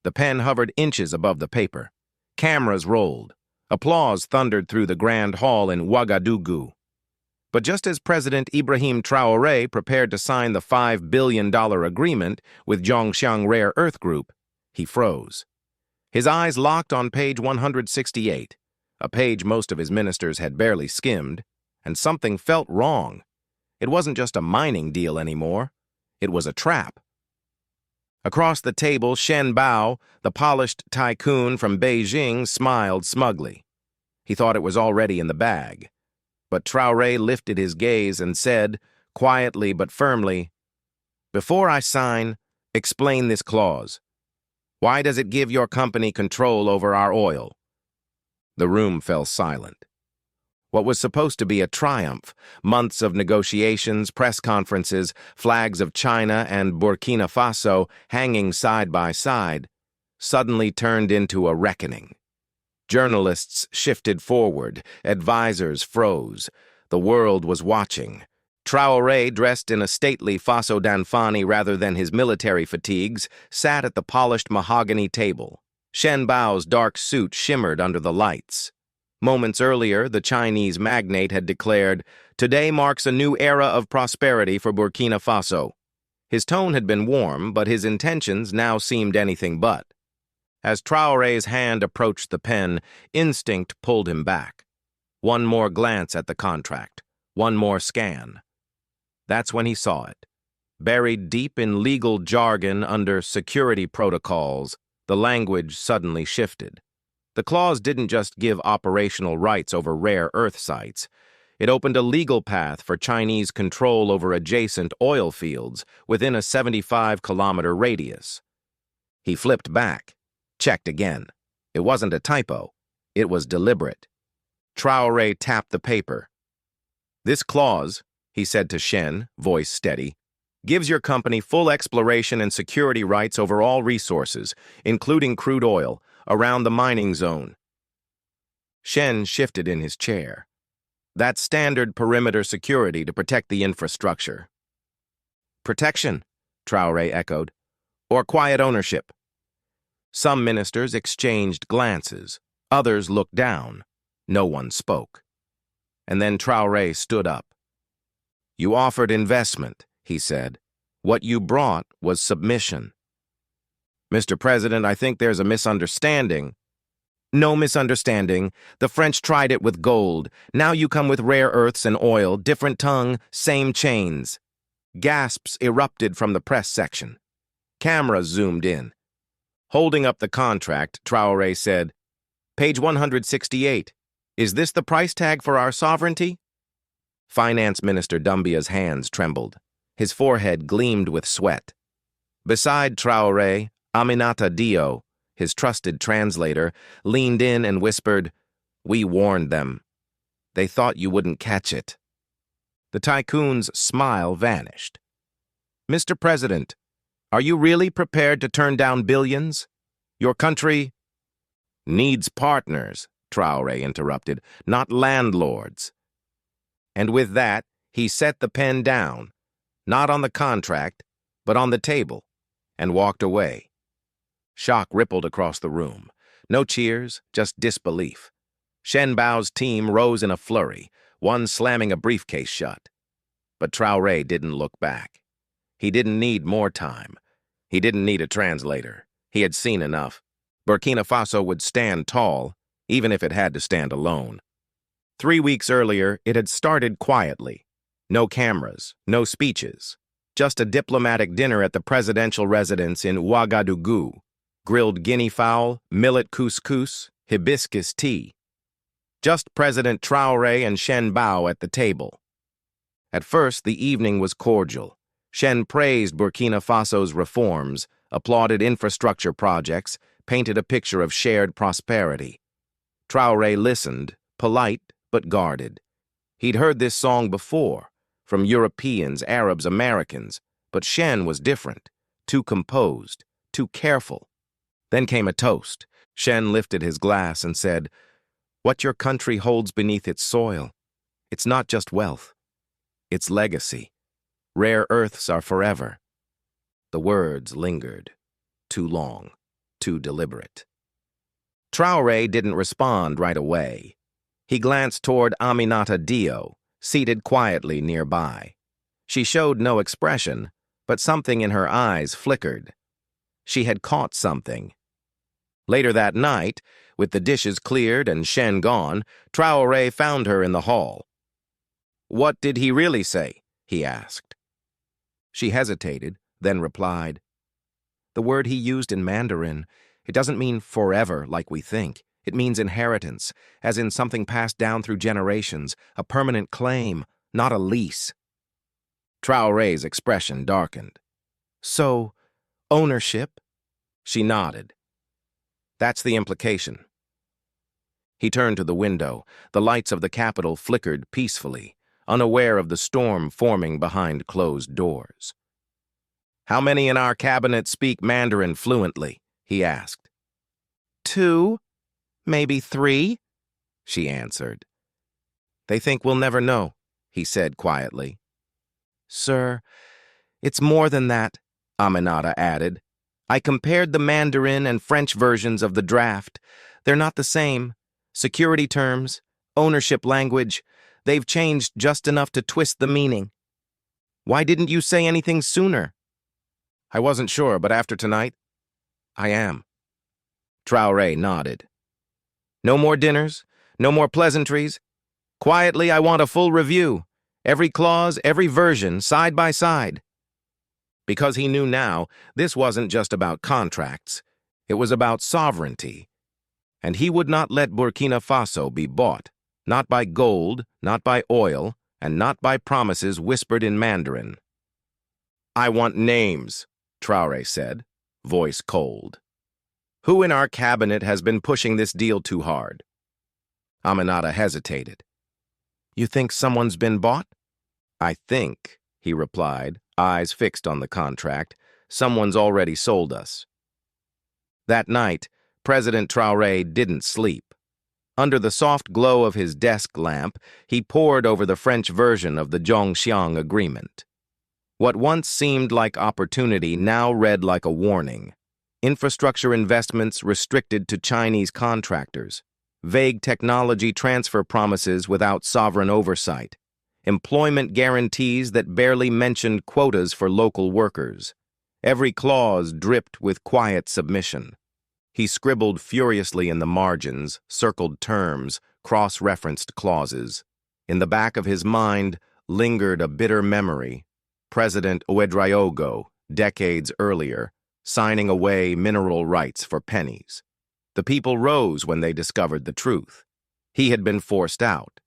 The pen hovered inches above the paper. Cameras rolled. Applause thundered through the grand hall in Ouagadougou. But just as President Ibrahim Traoré prepared to sign the $5 billion agreement with Zhongxiang Rare Earth Group, he froze. His eyes locked on page 168, a page most of his ministers had barely skimmed, and something felt wrong. It wasn't just a mining deal anymore. It was a trap. Across the table, Shen Bao, the polished tycoon from Beijing, smiled smugly. He thought it was already in the bag. But Traoré lifted his gaze and said, quietly but firmly, "Before I sign, explain this clause. Why does it give your company control over our oil?" The room fell silent. What was supposed to be a triumph, months of negotiations, press conferences, flags of China and Burkina Faso hanging side by side, suddenly turned into a reckoning. Journalists shifted forward, advisors froze. The world was watching. Traoré, dressed in a stately Faso Danfani rather than his military fatigues, sat at the polished mahogany table. Shen Bao's dark suit shimmered under the lights. Moments earlier, the Chinese magnate had declared, "Today marks a new era of prosperity for Burkina Faso." His tone had been warm, but his intentions now seemed anything but. As Traoré's hand approached the pen, instinct pulled him back. One more glance at the contract, one more scan. That's when he saw it. Buried deep in legal jargon under security protocols, the language suddenly shifted. The clause didn't just give operational rights over rare earth sites. It opened a legal path for Chinese control over adjacent oil fields within a 75-kilometer radius. He flipped back, checked again. It wasn't a typo. It was deliberate. Traoré tapped the paper. "This clause," he said to Shen, voice steady, "gives your company full exploration and security rights over all resources, including crude oil, around the mining zone." Shen shifted in his chair. "That's standard perimeter security to protect the infrastructure." "Protection," Traoré echoed, "or quiet ownership?" Some ministers exchanged glances. Others looked down. No one spoke. And then Traoré stood up. "You offered investment," he said. "What you brought was submission." "Mr. President, I think there's a misunderstanding." "No misunderstanding. The French tried it with gold. Now you come with rare earths and oil, different tongue, same chains." Gasps erupted from the press section. Cameras zoomed in. Holding up the contract, Traoré said, "Page 168. Is this the price tag for our sovereignty?" Finance Minister Dumbia's hands trembled. His forehead gleamed with sweat. Beside Traoré, Aminata Dio, his trusted translator, leaned in and whispered, "We warned them. They thought you wouldn't catch it." The tycoon's smile vanished. "Mr. President, are you really prepared to turn down billions? Your country—" "Needs partners," Traoré interrupted, "not landlords." And with that, he set the pen down, not on the contract, but on the table, and walked away. Shock rippled across the room. No cheers, just disbelief. Shen Bao's team rose in a flurry, one slamming a briefcase shut. But Traoré didn't look back. He didn't need more time. He didn't need a translator. He had seen enough. Burkina Faso would stand tall, even if it had to stand alone. 3 weeks earlier, it had started quietly. No cameras, no speeches. Just a diplomatic dinner at the presidential residence in Ouagadougou. Grilled guinea fowl, millet couscous, hibiscus tea. Just President Traoré and Shen Bao at the table. At first, the evening was cordial. Shen praised Burkina Faso's reforms, applauded infrastructure projects, painted a picture of shared prosperity. Traoré listened, polite but guarded. He'd heard this song before, from Europeans, Arabs, Americans, but Shen was different, too composed, too careful. Then came a toast. Shen lifted his glass and said, "What your country holds beneath its soil, it's not just wealth. It's legacy. Rare earths are forever." The words lingered. Too long. too deliberate. Traoré didn't respond right away. He glanced toward Aminata Dio, seated quietly nearby. She showed no expression, but something in her eyes flickered. She had caught something. Later that night, with the dishes cleared and Shen gone, Traoré found her in the hall. "What did he really say?" he asked. She hesitated, then replied, "The word he used in Mandarin, it doesn't mean forever like we think. It means inheritance, as in something passed down through generations, a permanent claim, not a lease." Traoré's expression darkened. "So, ownership?" She nodded. "That's the implication." He turned to the window. The lights of the capital flickered peacefully, unaware of the storm forming behind closed doors. "How many in our cabinet speak Mandarin fluently?" he asked. "2, maybe 3, she answered. "They think we'll never know," he said quietly. "Sir, it's more than that," Aminata added. "I compared the Mandarin and French versions of the draft. They're not the same. Security terms, ownership language, they've changed just enough to twist the meaning. Why didn't you say anything sooner?" "I wasn't sure, but after tonight, I am." Traoré nodded. "No more dinners? No more pleasantries? Quietly, I want a full review. Every clause, every version, side by side." Because he knew now, this wasn't just about contracts. It was about sovereignty. And he would not let Burkina Faso be bought, not by gold, not by oil, and not by promises whispered in Mandarin. "I want names," Traoré said, voice cold. "Who in our cabinet has been pushing this deal too hard?" Aminata hesitated. "You think someone's been bought?" "I think," he replied, eyes fixed on the contract, "someone's already sold us." That night, President Traoré didn't sleep. Under the soft glow of his desk lamp, he pored over the French version of the Zhongxiang Agreement. What once seemed like opportunity now read like a warning. Infrastructure investments restricted to Chinese contractors. Vague technology transfer promises without sovereign oversight. Employment guarantees that barely mentioned quotas for local workers. Every clause dripped with quiet submission. He scribbled furiously in the margins, circled terms, cross-referenced clauses. In the back of his mind lingered a bitter memory. President Ouedraogo, decades earlier, signing away mineral rights for pennies. The people rose when they discovered the truth. He had been forced out.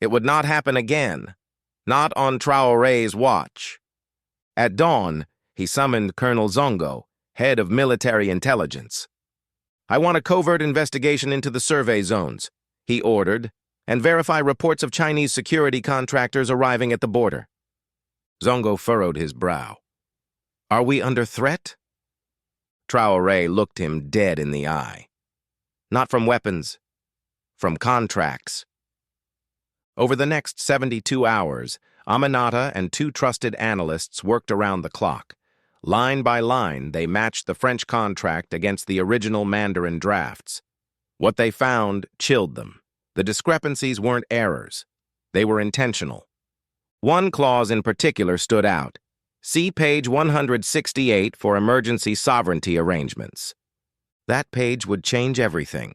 It would not happen again, not on Traoré's watch. At dawn, he summoned Colonel Zongo, head of military intelligence. "I want a covert investigation into the survey zones," he ordered, "and verify reports of Chinese security contractors arriving at the border." Zongo furrowed his brow. "Are we under threat?" Traoré looked him dead in the eye. "Not from weapons, from contracts." Over the next 72 hours, Aminata and 2 trusted analysts worked around the clock. Line by line, they matched the French contract against the original Mandarin drafts. What they found chilled them. The discrepancies weren't errors. They were intentional. One clause in particular stood out. See page 168 for emergency sovereignty arrangements. That page would change everything.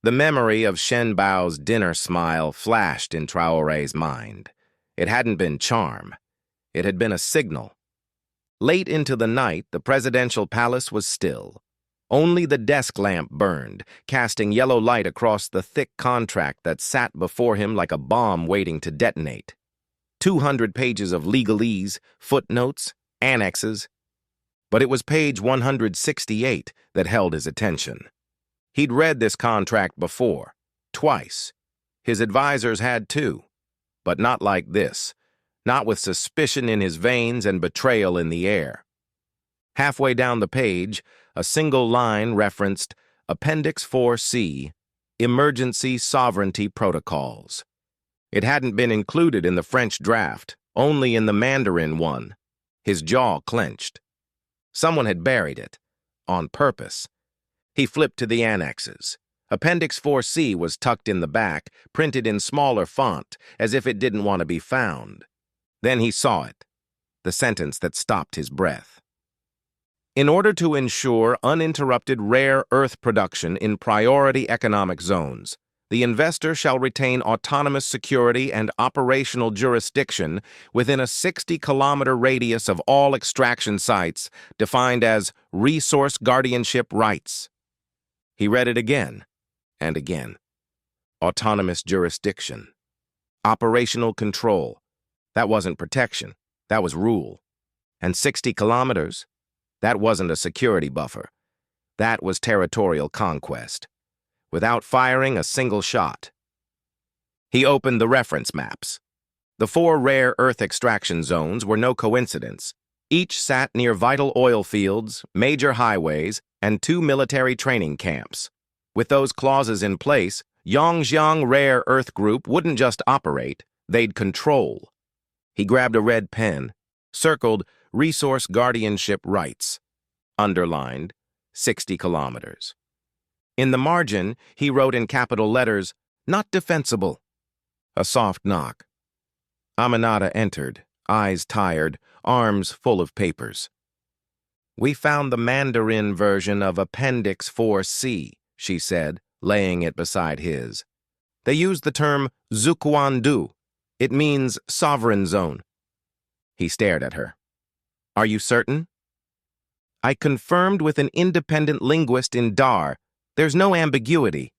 The memory of Shen Bao's dinner smile flashed in Traoré's mind. It hadn't been charm. It had been a signal. Late into the night, the presidential palace was still. Only the desk lamp burned, casting yellow light across the thick contract that sat before him like a bomb waiting to detonate. 200 pages of legalese, footnotes, annexes. But it was page 168 that held his attention. He'd read this contract before, twice. His advisors had too, but not like this. Not with suspicion in his veins and betrayal in the air. Halfway down the page, a single line referenced Appendix 4C, Emergency Sovereignty Protocols. It hadn't been included in the French draft, only in the Mandarin one. His jaw clenched. Someone had buried it, on purpose, He flipped to the annexes. Appendix 4C was tucked in the back, printed in smaller font, as if it didn't want to be found. Then he saw it, the sentence that stopped his breath. In order to ensure uninterrupted rare earth production in priority economic zones, the investor shall retain autonomous security and operational jurisdiction within a 60-kilometer radius of all extraction sites, defined as resource guardianship rights. He read it again and again. Autonomous jurisdiction. Operational control. That wasn't protection. That was rule. And 60 kilometers? That wasn't a security buffer. That was territorial conquest, without firing a single shot. He opened the reference maps. The 4 rare earth extraction zones were no coincidence. Each sat near vital oil fields, major highways, and 2 military training camps. With those clauses in place, Yongjiang Rare Earth Group wouldn't just operate, they'd control. He grabbed a red pen, circled Resource Guardianship Rights, underlined 60 kilometers. In the margin, he wrote in capital letters, "Not defensible." A soft knock. Aminata entered, eyes tired, arms full of papers. "We found the Mandarin version of Appendix 4C, she said, laying it beside his. "They use the term Zuquandu. It means sovereign zone." He stared at her. "Are you certain?" "I confirmed with an independent linguist in Dar. There's no ambiguity."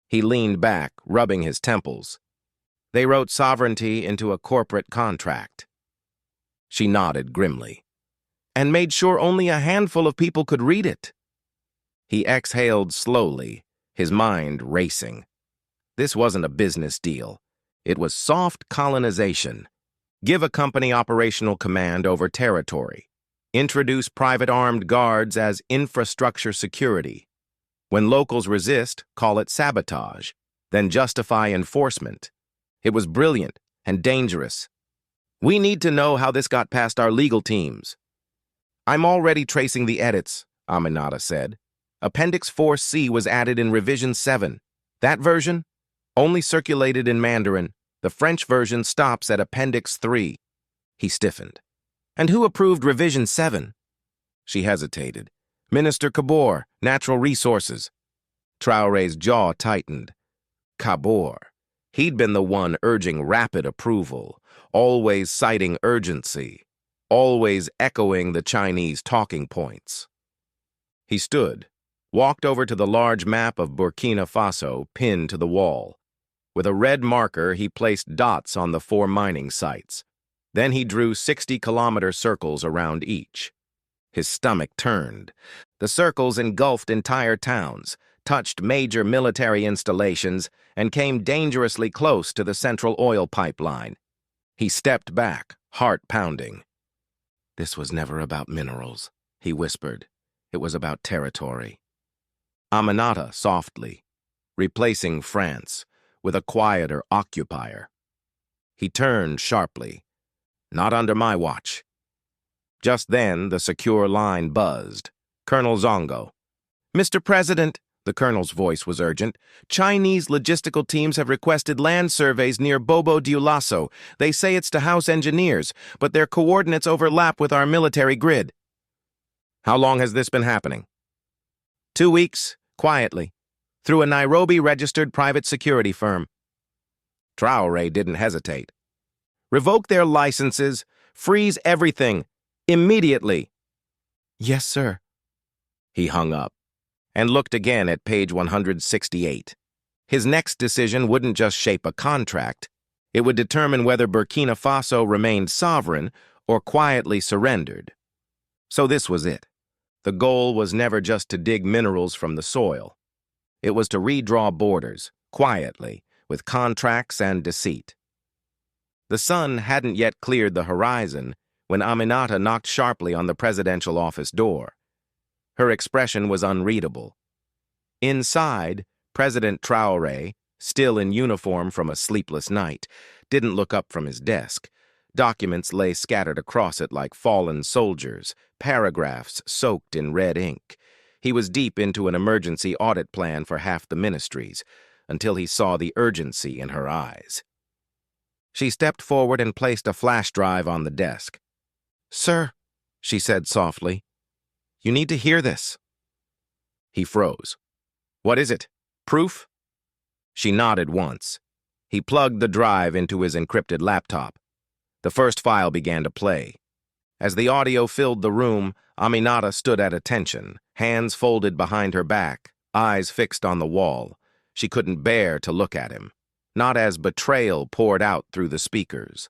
He leaned back, rubbing his temples. "They wrote sovereignty into a corporate contract." She nodded grimly. "And made sure only a handful of people could read it." He exhaled slowly, his mind racing. This wasn't a business deal. It was soft colonization. Give a company operational command over territory. Introduce private armed guards as infrastructure security. When locals resist, call it sabotage, then justify enforcement. It was brilliant and dangerous. "We need to know how this got past our legal teams." "I'm already tracing the edits," Aminata said. "Appendix 4C was added in Revision 7. That version? Only circulated in Mandarin. The French version stops at Appendix 3. He stiffened. "And who approved Revision 7? She hesitated. "Minister Kabor, Natural Resources." Traoré's jaw tightened. Kabor. He'd been the one urging rapid approval, always citing urgency, always echoing the Chinese talking points. He stood, walked over to the large map of Burkina Faso pinned to the wall. With a red marker, he placed dots on the 4 mining sites. Then he drew 60-kilometer circles around each. His stomach turned. The circles engulfed entire towns, touched major military installations, and came dangerously close to the central oil pipeline. He stepped back, heart pounding. "This was never about minerals," he whispered. "It was about territory." Aminata softly, replacing France with a quieter occupier. He turned sharply. "Not under my watch." Just then, the secure line buzzed. Colonel Zongo. "Mr. President," the colonel's voice was urgent, "Chinese logistical teams have requested land surveys near Bobo Dioulasso. They say it's to house engineers, but their coordinates overlap with our military grid." "How long has this been happening?" 2 weeks, quietly, through a Nairobi-registered private security firm. Traoré didn't hesitate. "Revoke their licenses, freeze everything, immediately." "Yes, sir." He hung up and looked again at page 168. His next decision wouldn't just shape a contract. It would determine whether Burkina Faso remained sovereign or quietly surrendered. So this was it. The goal was never just to dig minerals from the soil. It was to redraw borders, quietly, with contracts and deceit. The sun hadn't yet cleared the horizon when Aminata knocked sharply on the presidential office door. Her expression was unreadable. Inside, President Traoré, still in uniform from a sleepless night, didn't look up from his desk. Documents lay scattered across it like fallen soldiers, paragraphs soaked in red ink. He was deep into an emergency audit plan for half the ministries, until he saw the urgency in her eyes. She stepped forward and placed a flash drive on the desk. "Sir," she said softly, "you need to hear this." He froze. "What is it? Proof?" She nodded once. He plugged the drive into his encrypted laptop. The first file began to play. As the audio filled the room, Aminata stood at attention, hands folded behind her back, eyes fixed on the wall. She couldn't bear to look at him, not as betrayal poured out through the speakers.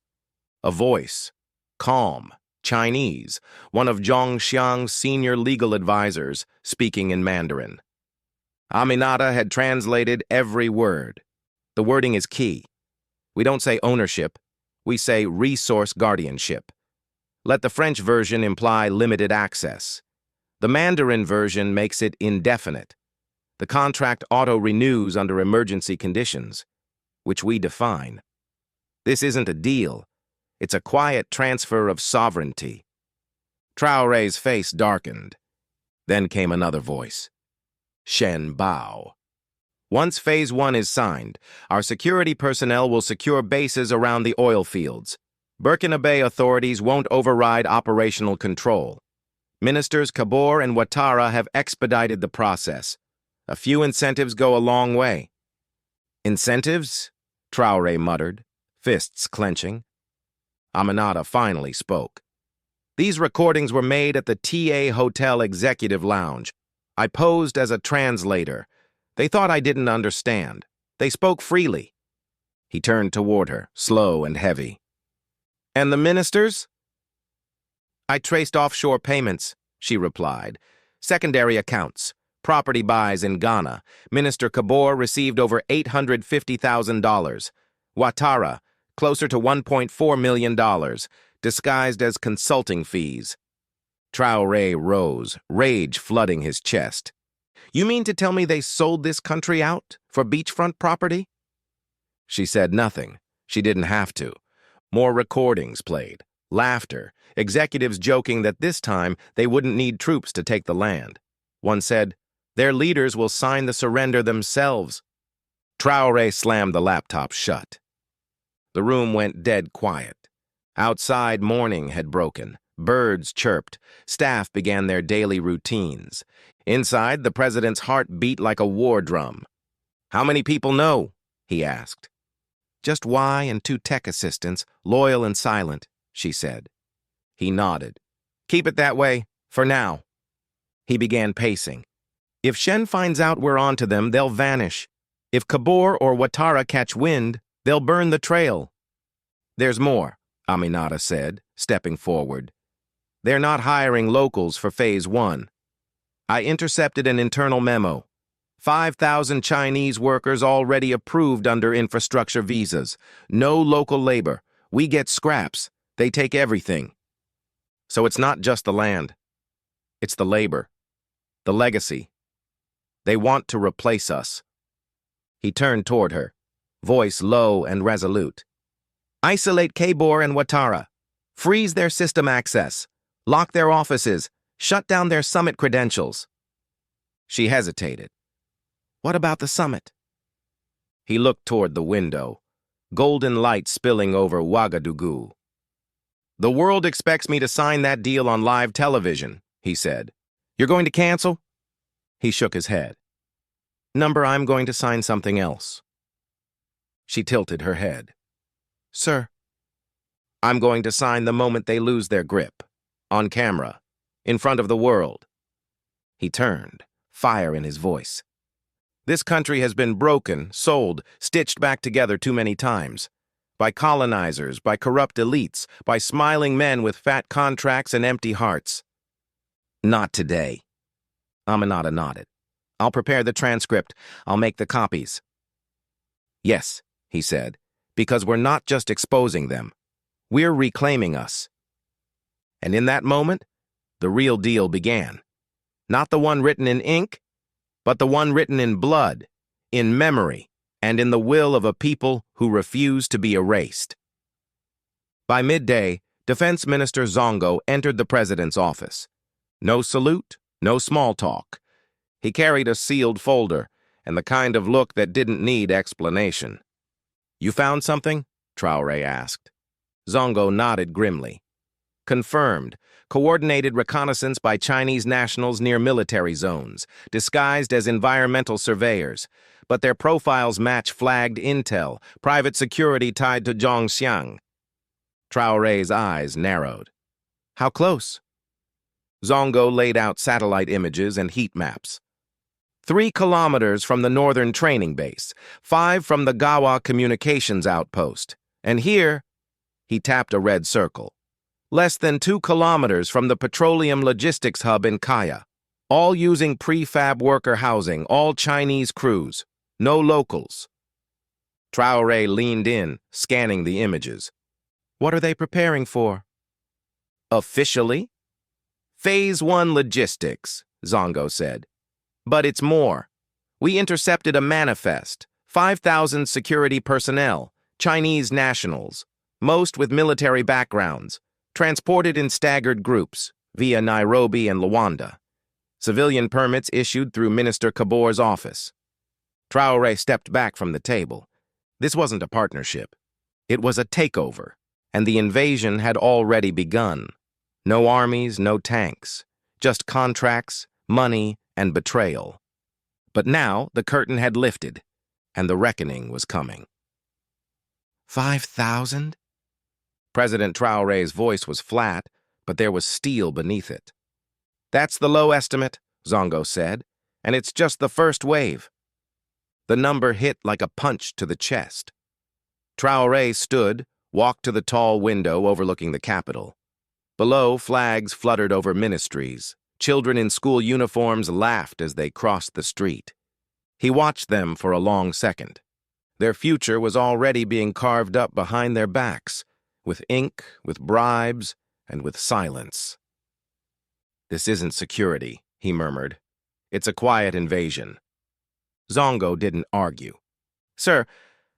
A voice, calm, Chinese, one of Zhongxiang's senior legal advisors, speaking in Mandarin. Aminata had translated every word. The wording is key. We don't say ownership, we say resource guardianship. Let the French version imply limited access. The Mandarin version makes it indefinite. The contract auto-renews under emergency conditions, which we define. This isn't a deal. It's a quiet transfer of sovereignty. Traoré's face darkened. Then came another voice. Shen Bao. Once Phase 1 is signed, our security personnel will secure bases around the oil fields. Burkina Faso authorities won't override operational control. Ministers Kabore and Ouattara have expedited the process. A few incentives go a long way. "Incentives?" Traoré muttered, fists clenching. Aminata finally spoke. "These recordings were made at the TA Hotel Executive Lounge. I posed as a translator. They thought I didn't understand. They spoke freely." He turned toward her, slow and heavy. "And the ministers?" "I traced offshore payments," she replied. "Secondary accounts. Property buys in Ghana. Minister Kabore received over $850,000. Ouattara, closer to $1.4 million, disguised as consulting fees." Traoré rose, rage flooding his chest. "You mean to tell me they sold this country out for beachfront property?" She said nothing. She didn't have to. More recordings played. Laughter. Executives joking that this time they wouldn't need troops to take the land. One said, "Their leaders will sign the surrender themselves." Traoré slammed the laptop shut. The room went dead quiet. Outside, morning had broken. Birds chirped. Staff began their daily routines. Inside, the president's heart beat like a war drum. "How many people know?" he asked. "Just Y and 2 tech assistants, loyal and silent," she said. He nodded. "Keep it that way, for now." He began pacing. "If Shen finds out we're onto them, they'll vanish. If Kabore or Ouattara catch wind, they'll burn the trail." "There's more," Aminata said, stepping forward. "They're not hiring locals for Phase 1. I intercepted an internal memo. 5,000 Chinese workers already approved under infrastructure visas. No local labor. We get scraps. They take everything. So it's not just the land. It's the labor. The legacy. They want to replace us." He turned toward her, voice low and resolute. "Isolate Kabore and Ouattara. Freeze their system access. Lock their offices. Shut down their summit credentials." She hesitated. "What about the summit?" He looked toward the window, golden light spilling over Ouagadougou. "The world expects me to sign that deal on live television," he said. "You're going to cancel?" He shook his head. "Number, I'm going to sign something else." She tilted her head. "Sir." "I'm going to sign the moment they lose their grip. On camera. In front of the world." He turned, fire in his voice. "This country has been broken, sold, stitched back together too many times. By colonizers, by corrupt elites, by smiling men with fat contracts and empty hearts. Not today." Aminata nodded. "I'll prepare the transcript. I'll make the copies." "Yes," he said, "because we're not just exposing them. We're reclaiming us." And in that moment, the real deal began. Not the one written in ink, but the one written in blood, in memory, and in the will of a people who refuse to be erased. By midday, Defense Minister Zongo entered the president's office. No salute, no small talk, He carried a sealed folder, and the kind of look that didn't need explanation. "You found something?" Traoré asked. Zongo nodded grimly. "Confirmed. Coordinated reconnaissance by Chinese nationals near military zones, disguised as environmental surveyors. But their profiles match flagged intel, private security tied to Zhongxiang." Traoré's eyes narrowed. "How close?" Zongo laid out satellite images and heat maps. 3 kilometers from the northern training base, 5 from the Gawa communications outpost. And here, he tapped a red circle, less than 2 kilometers from the petroleum logistics hub in Kaya. All using prefab worker housing, all Chinese crews, no locals. Traoré leaned in, scanning the images. "What are they preparing for?" "Officially? Phase 1 logistics," Zongo said. "But it's more. We intercepted a manifest, 5,000 security personnel, Chinese nationals, most with military backgrounds, transported in staggered groups via Nairobi and Luanda. Civilian permits issued through Minister Kabor's office." Traoré stepped back from the table. This wasn't a partnership. It was a takeover, and the invasion had already begun. No armies, no tanks, just contracts, money, and betrayal. But now the curtain had lifted, and the reckoning was coming. 5,000? President Traoré's voice was flat, but there was steel beneath it. "That's the low estimate," Zongo said, "and it's just the first wave." The number hit like a punch to the chest. Traoré stood, walked to the tall window overlooking the capital. Below, flags fluttered over ministries. Children in school uniforms laughed as they crossed the street. He watched them for a long second. Their future was already being carved up behind their backs, with ink, with bribes, and with silence. "This isn't security," he murmured. "It's a quiet invasion." Zongo didn't argue. "Sir,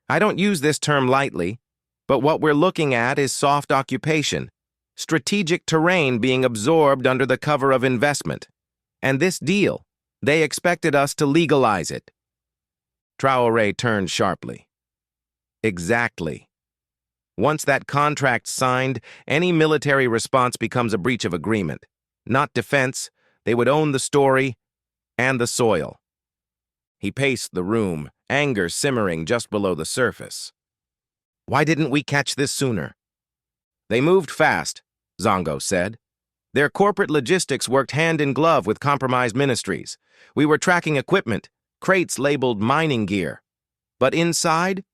I don't use this term lightly, but what we're looking at is soft occupation, strategic terrain being absorbed under the cover of investment. And this deal, they expected us to legalize it." Traoré turned sharply. "Exactly. Once that contract's signed, any military response becomes a breach of agreement. Not defense, they would own the story and the soil." He paced the room, anger simmering just below the surface. "Why didn't we catch this sooner?" "They moved fast," Zongo said. "Their corporate logistics worked hand in glove with compromised ministries. We were tracking equipment, crates labeled mining gear. But inside,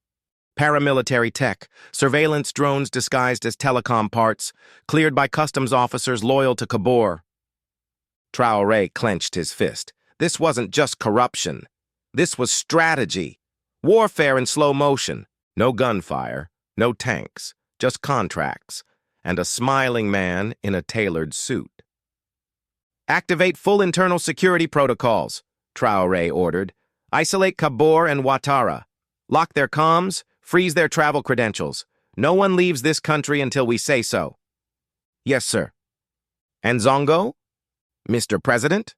paramilitary tech, surveillance drones disguised as telecom parts, cleared by customs officers loyal to Kabor." Traoré clenched his fist. This wasn't just corruption. This was strategy. Warfare in slow motion. No gunfire, no tanks, just contracts, and a smiling man in a tailored suit. "Activate full internal security protocols," Traoré ordered. "Isolate Kabor and Ouattara. Lock their comms, freeze their travel credentials. No one leaves this country until we say so." "Yes, sir." "And Zongo?" "Mr. President?"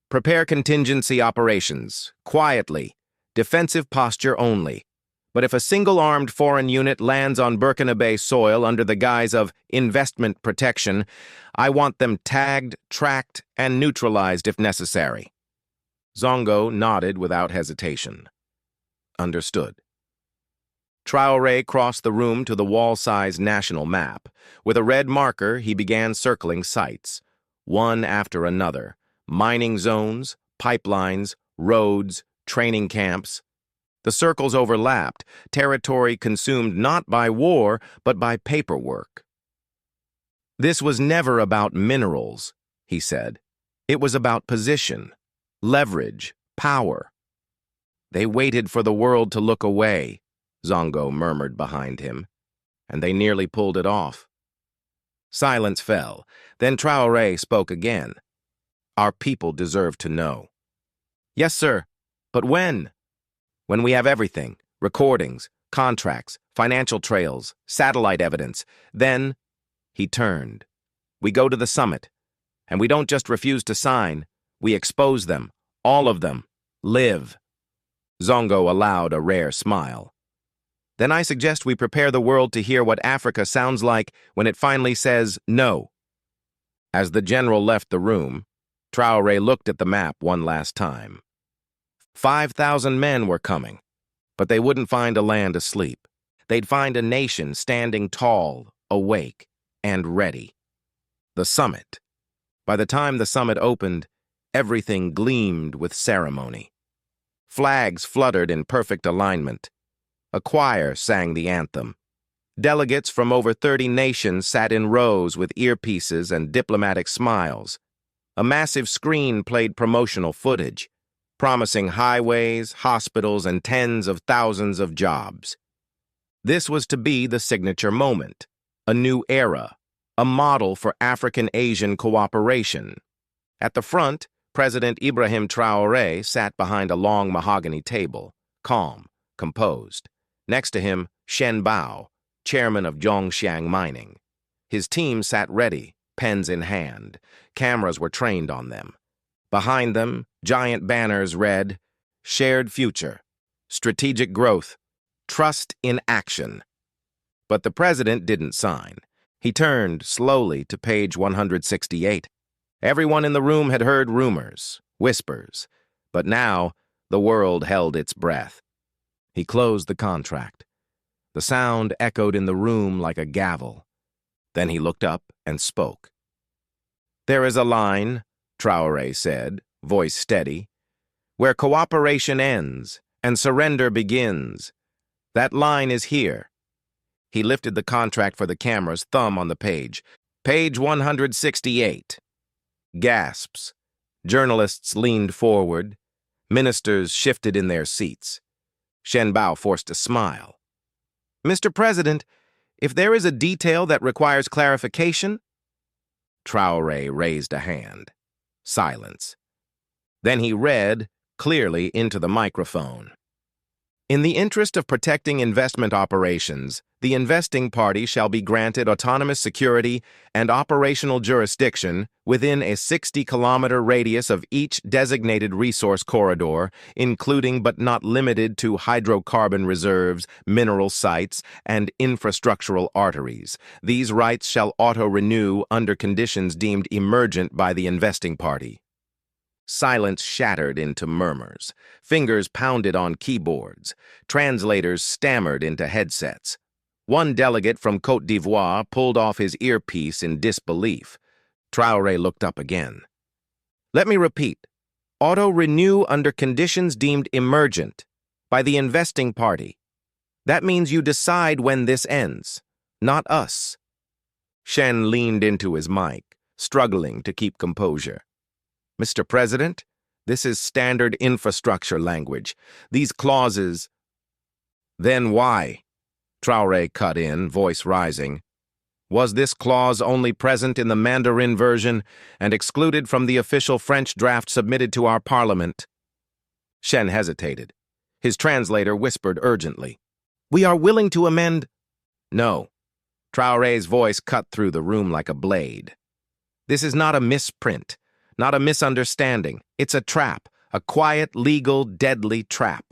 "Prepare contingency operations, quietly, defensive posture only. But if a single-armed foreign unit lands on Burkina Faso soil under the guise of investment protection, I want them tagged, tracked, and neutralized if necessary." Zongo nodded without hesitation. "Understood." Traoré crossed the room to the wall-sized national map. With a red marker, he began circling sites, one after another: mining zones, pipelines, roads, training camps. The circles overlapped, territory consumed not by war, but by paperwork. "This was never about minerals," he said. "It was about position, leverage, power." "They waited for the world to look away," Zongo murmured behind him, "and they nearly pulled it off." Silence fell. Then Traoré spoke again. "Our people deserve to know." "Yes, sir. But when?" "When we have everything: recordings, contracts, financial trails, satellite evidence. Then," he turned, "we go to the summit. And we don't just refuse to sign, we expose them, All of them. Live. Zongo allowed a rare smile. Then I suggest we prepare the world to hear what Africa sounds like when it finally says no. As the general left the room, Traoré looked at the map one last time. 5,000 men were coming, but they wouldn't find a land asleep. They'd find a nation standing tall, awake, and ready. The summit. By the time the summit opened, everything gleamed with ceremony. Flags fluttered in perfect alignment. A choir sang the anthem. Delegates from over 30 nations sat in rows with earpieces and diplomatic smiles. A massive screen played promotional footage, promising highways, hospitals, and tens of thousands of jobs. This was to be the signature moment, a new era, a model for African-Asian cooperation. At the front, President Ibrahim Traoré sat behind a long mahogany table, calm, composed. Next to him, Shen Bao, chairman of Zhongxiang Mining. His team sat ready, pens in hand. Cameras were trained on them. Behind them, giant banners read, "Shared Future, Strategic Growth, Trust in Action." But the president didn't sign. He turned slowly to page 168. Everyone in the room had heard rumors, whispers, but now the world held its breath. He closed the contract. The sound echoed in the room like a gavel. Then he looked up and spoke. "There is a line," Traoré said, voice steady, "where cooperation ends and surrender begins. That line is here." He lifted the contract for the camera's thumb on the page. Page 168. Gasps. Journalists leaned forward. Ministers shifted in their seats. Shen Bao forced a smile. "Mr. President, if there is a detail that requires clarification..." Traoré raised a hand. Silence. Then he read, clearly into the microphone. "In the interest of protecting investment operations, the investing party shall be granted autonomous security and operational jurisdiction within a 60-kilometer radius of each designated resource corridor, including but not limited to hydrocarbon reserves, mineral sites, and infrastructural arteries. These rights shall auto-renew under conditions deemed emergent by the investing party." Silence shattered into murmurs. Fingers pounded on keyboards. Translators stammered into headsets. One delegate from Côte d'Ivoire pulled off his earpiece in disbelief. Traoré looked up again. "Let me repeat. Auto-renew under conditions deemed emergent by the investing party. That means you decide when this ends, not us." Shen leaned into his mic, struggling to keep composure. "Mr. President, this is standard infrastructure language. These clauses..." "Then why?" Traoré cut in, voice rising. "Was this clause only present in the Mandarin version and excluded from the official French draft submitted to our parliament?" Shen hesitated. His translator whispered urgently, "We are willing to amend..." "No." Traoré's voice cut through the room like a blade. "This is not a misprint. Not a misunderstanding. It's a trap, a quiet, legal, deadly trap."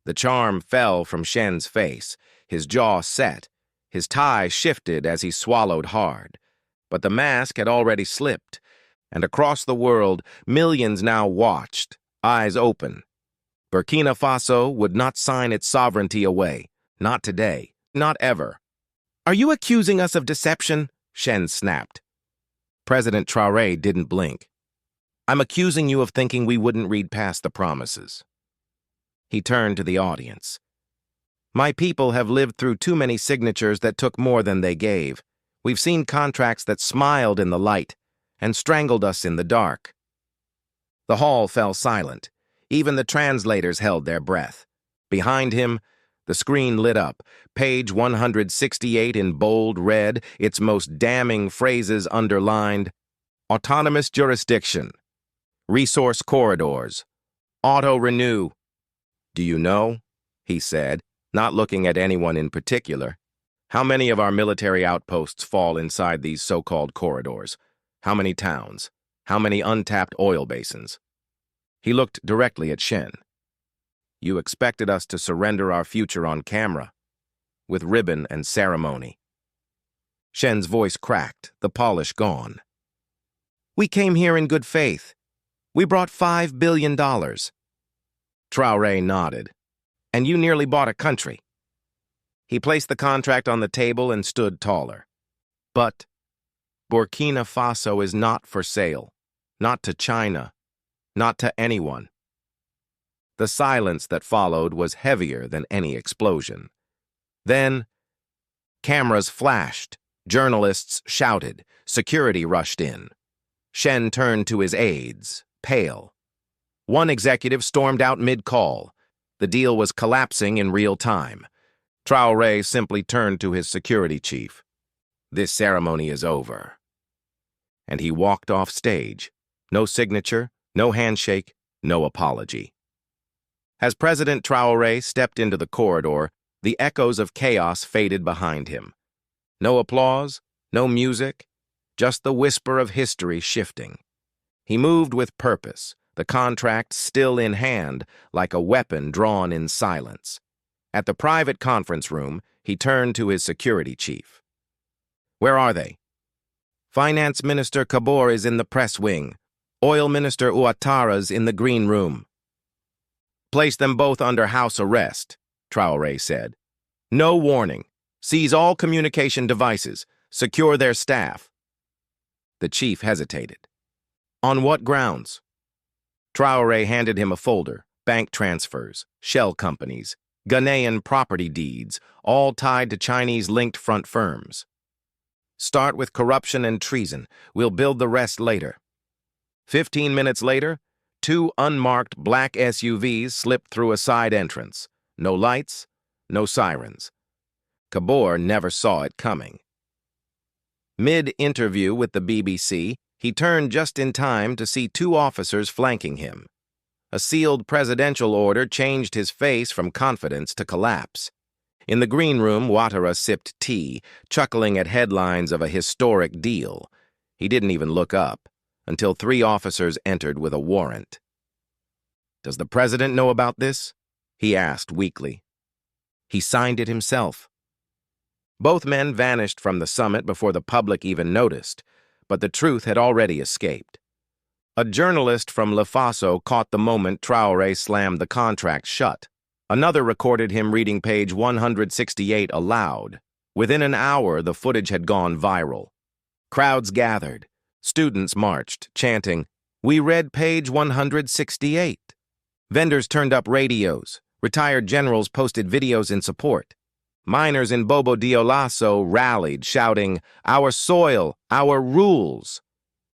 The charm fell from Shen's face, his jaw set, his tie shifted as he swallowed hard. But the mask had already slipped, and across the world, millions now watched, eyes open. Burkina Faso would not sign its sovereignty away. Not today. Not ever. "Are you accusing us of deception?" Shen snapped. President Traoré didn't blink. "I'm accusing you of thinking we wouldn't read past the promises." He turned to the audience. "My people have lived through too many signatures that took more than they gave. We've seen contracts that smiled in the light and strangled us in the dark." The hall fell silent. Even the translators held their breath. Behind him, the screen lit up, page 168 in bold red, its most damning phrases underlined. "Autonomous jurisdiction. Resource corridors. Auto-renew." "Do you know," he said, not looking at anyone in particular, "how many of our military outposts fall inside these so-called corridors? How many towns? How many untapped oil basins?" He looked directly at Shen. You expected us to surrender our future on camera, with ribbon and ceremony. Shen's voice cracked, the polish gone. We came here in good faith. We brought $5 billion. Traoré nodded. And you nearly bought a country. He placed the contract on the table and stood taller. But Burkina Faso is not for sale. Not to China. Not to anyone. The silence that followed was heavier than any explosion. Then, cameras flashed, journalists shouted, security rushed in. Shen turned to his aides, pale. One executive stormed out mid-call. The deal was collapsing in real time. Traoré simply turned to his security chief. This ceremony is over. And he walked off stage. No signature, no handshake, no apology. As President Traoré stepped into the corridor, the echoes of chaos faded behind him. No applause, no music, just the whisper of history shifting. He moved with purpose, the contract still in hand, like a weapon drawn in silence. At the private conference room, he turned to his security chief. Where are they? Finance Minister Kabore is in the press wing. Oil Minister Ouattara's in the green room. Place them both under house arrest, Traoré said. No warning. Seize all communication devices. Secure their staff. The chief hesitated. On what grounds? Traoré handed him a folder, bank transfers, shell companies, Ghanaian property deeds, all tied to Chinese-linked front firms. Start with corruption and treason. We'll build the rest later. 15 minutes later, 2 unmarked black SUVs slipped through a side entrance. No lights, no sirens. Kabore never saw it coming. Mid-interview with the BBC, he turned just in time to see 2 officers flanking him. A sealed presidential order changed his face from confidence to collapse. In the green room, Ouattara sipped tea, chuckling at headlines of a historic deal. He didn't even look up until 3 officers entered with a warrant. Does the president know about this? He asked weakly. He signed it himself. Both men vanished from the summit before the public even noticed, but the truth had already escaped. A journalist from Le Faso caught the moment Traoré slammed the contract shut. Another recorded him reading page 168 aloud. Within an hour, the footage had gone viral. Crowds gathered. Students marched, chanting, "We read page 168." Vendors turned up radios. Retired generals posted videos in support. Miners in Bobo Dioulasso rallied, shouting, "Our soil, our rules."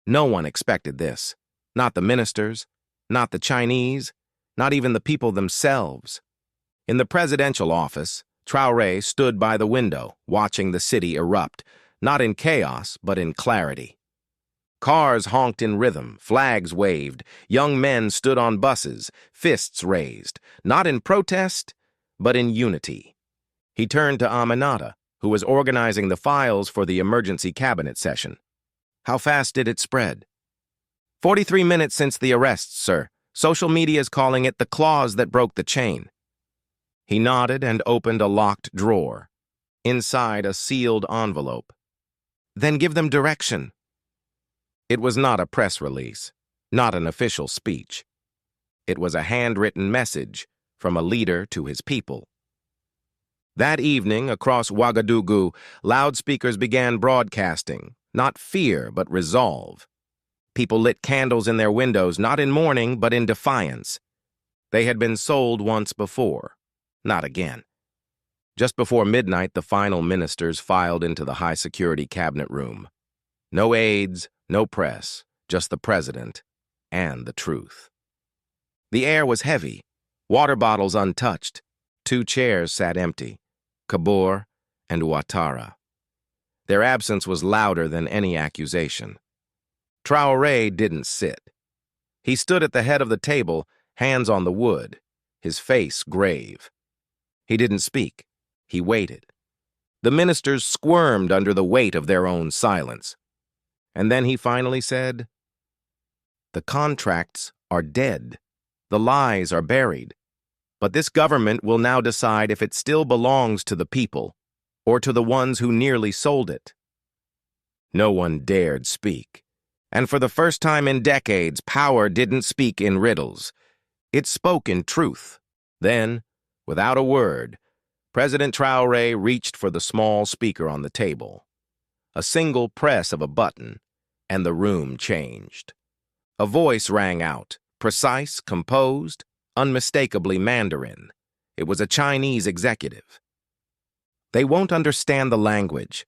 No one expected this. Not the ministers, not the Chinese, not even the people themselves. In the presidential office, Traoré stood by the window, watching the city erupt, not in chaos, but in clarity. Cars honked in rhythm, flags waved, young men stood on buses, fists raised, not in protest, but in unity. He turned to Aminata, who was organizing the files for the emergency cabinet session. How fast did it spread? 43 minutes since the arrests, sir. Social media's calling it the clause that broke the chain. He nodded and opened a locked drawer. Inside, a sealed envelope. Then give them direction. It was not a press release, not an official speech. It was a handwritten message from a leader to his people. That evening, across Ouagadougou, loudspeakers began broadcasting, not fear, but resolve. People lit candles in their windows, not in mourning, but in defiance. They had been sold once before, not again. Just before midnight, the final ministers filed into the high-security cabinet room. No aides, no press, just the president and the truth. The air was heavy, water bottles untouched. 2 chairs sat empty, Kabore and Ouattara. Their absence was louder than any accusation. Traoré didn't sit. He stood at the head of the table, hands on the wood, his face grave. He didn't speak. He waited. The ministers squirmed under the weight of their own silence. And then he finally said, "The contracts are dead." The lies are buried. But this government will now decide if it still belongs to the people or to the ones who nearly sold it. No one dared speak. And for the first time in decades, power didn't speak in riddles. It spoke in truth. Then, without a word, President Traoré reached for the small speaker on the table. A single press of a button, and the room changed. A voice rang out, precise, composed, unmistakably Mandarin. It was a Chinese executive. They won't understand the language.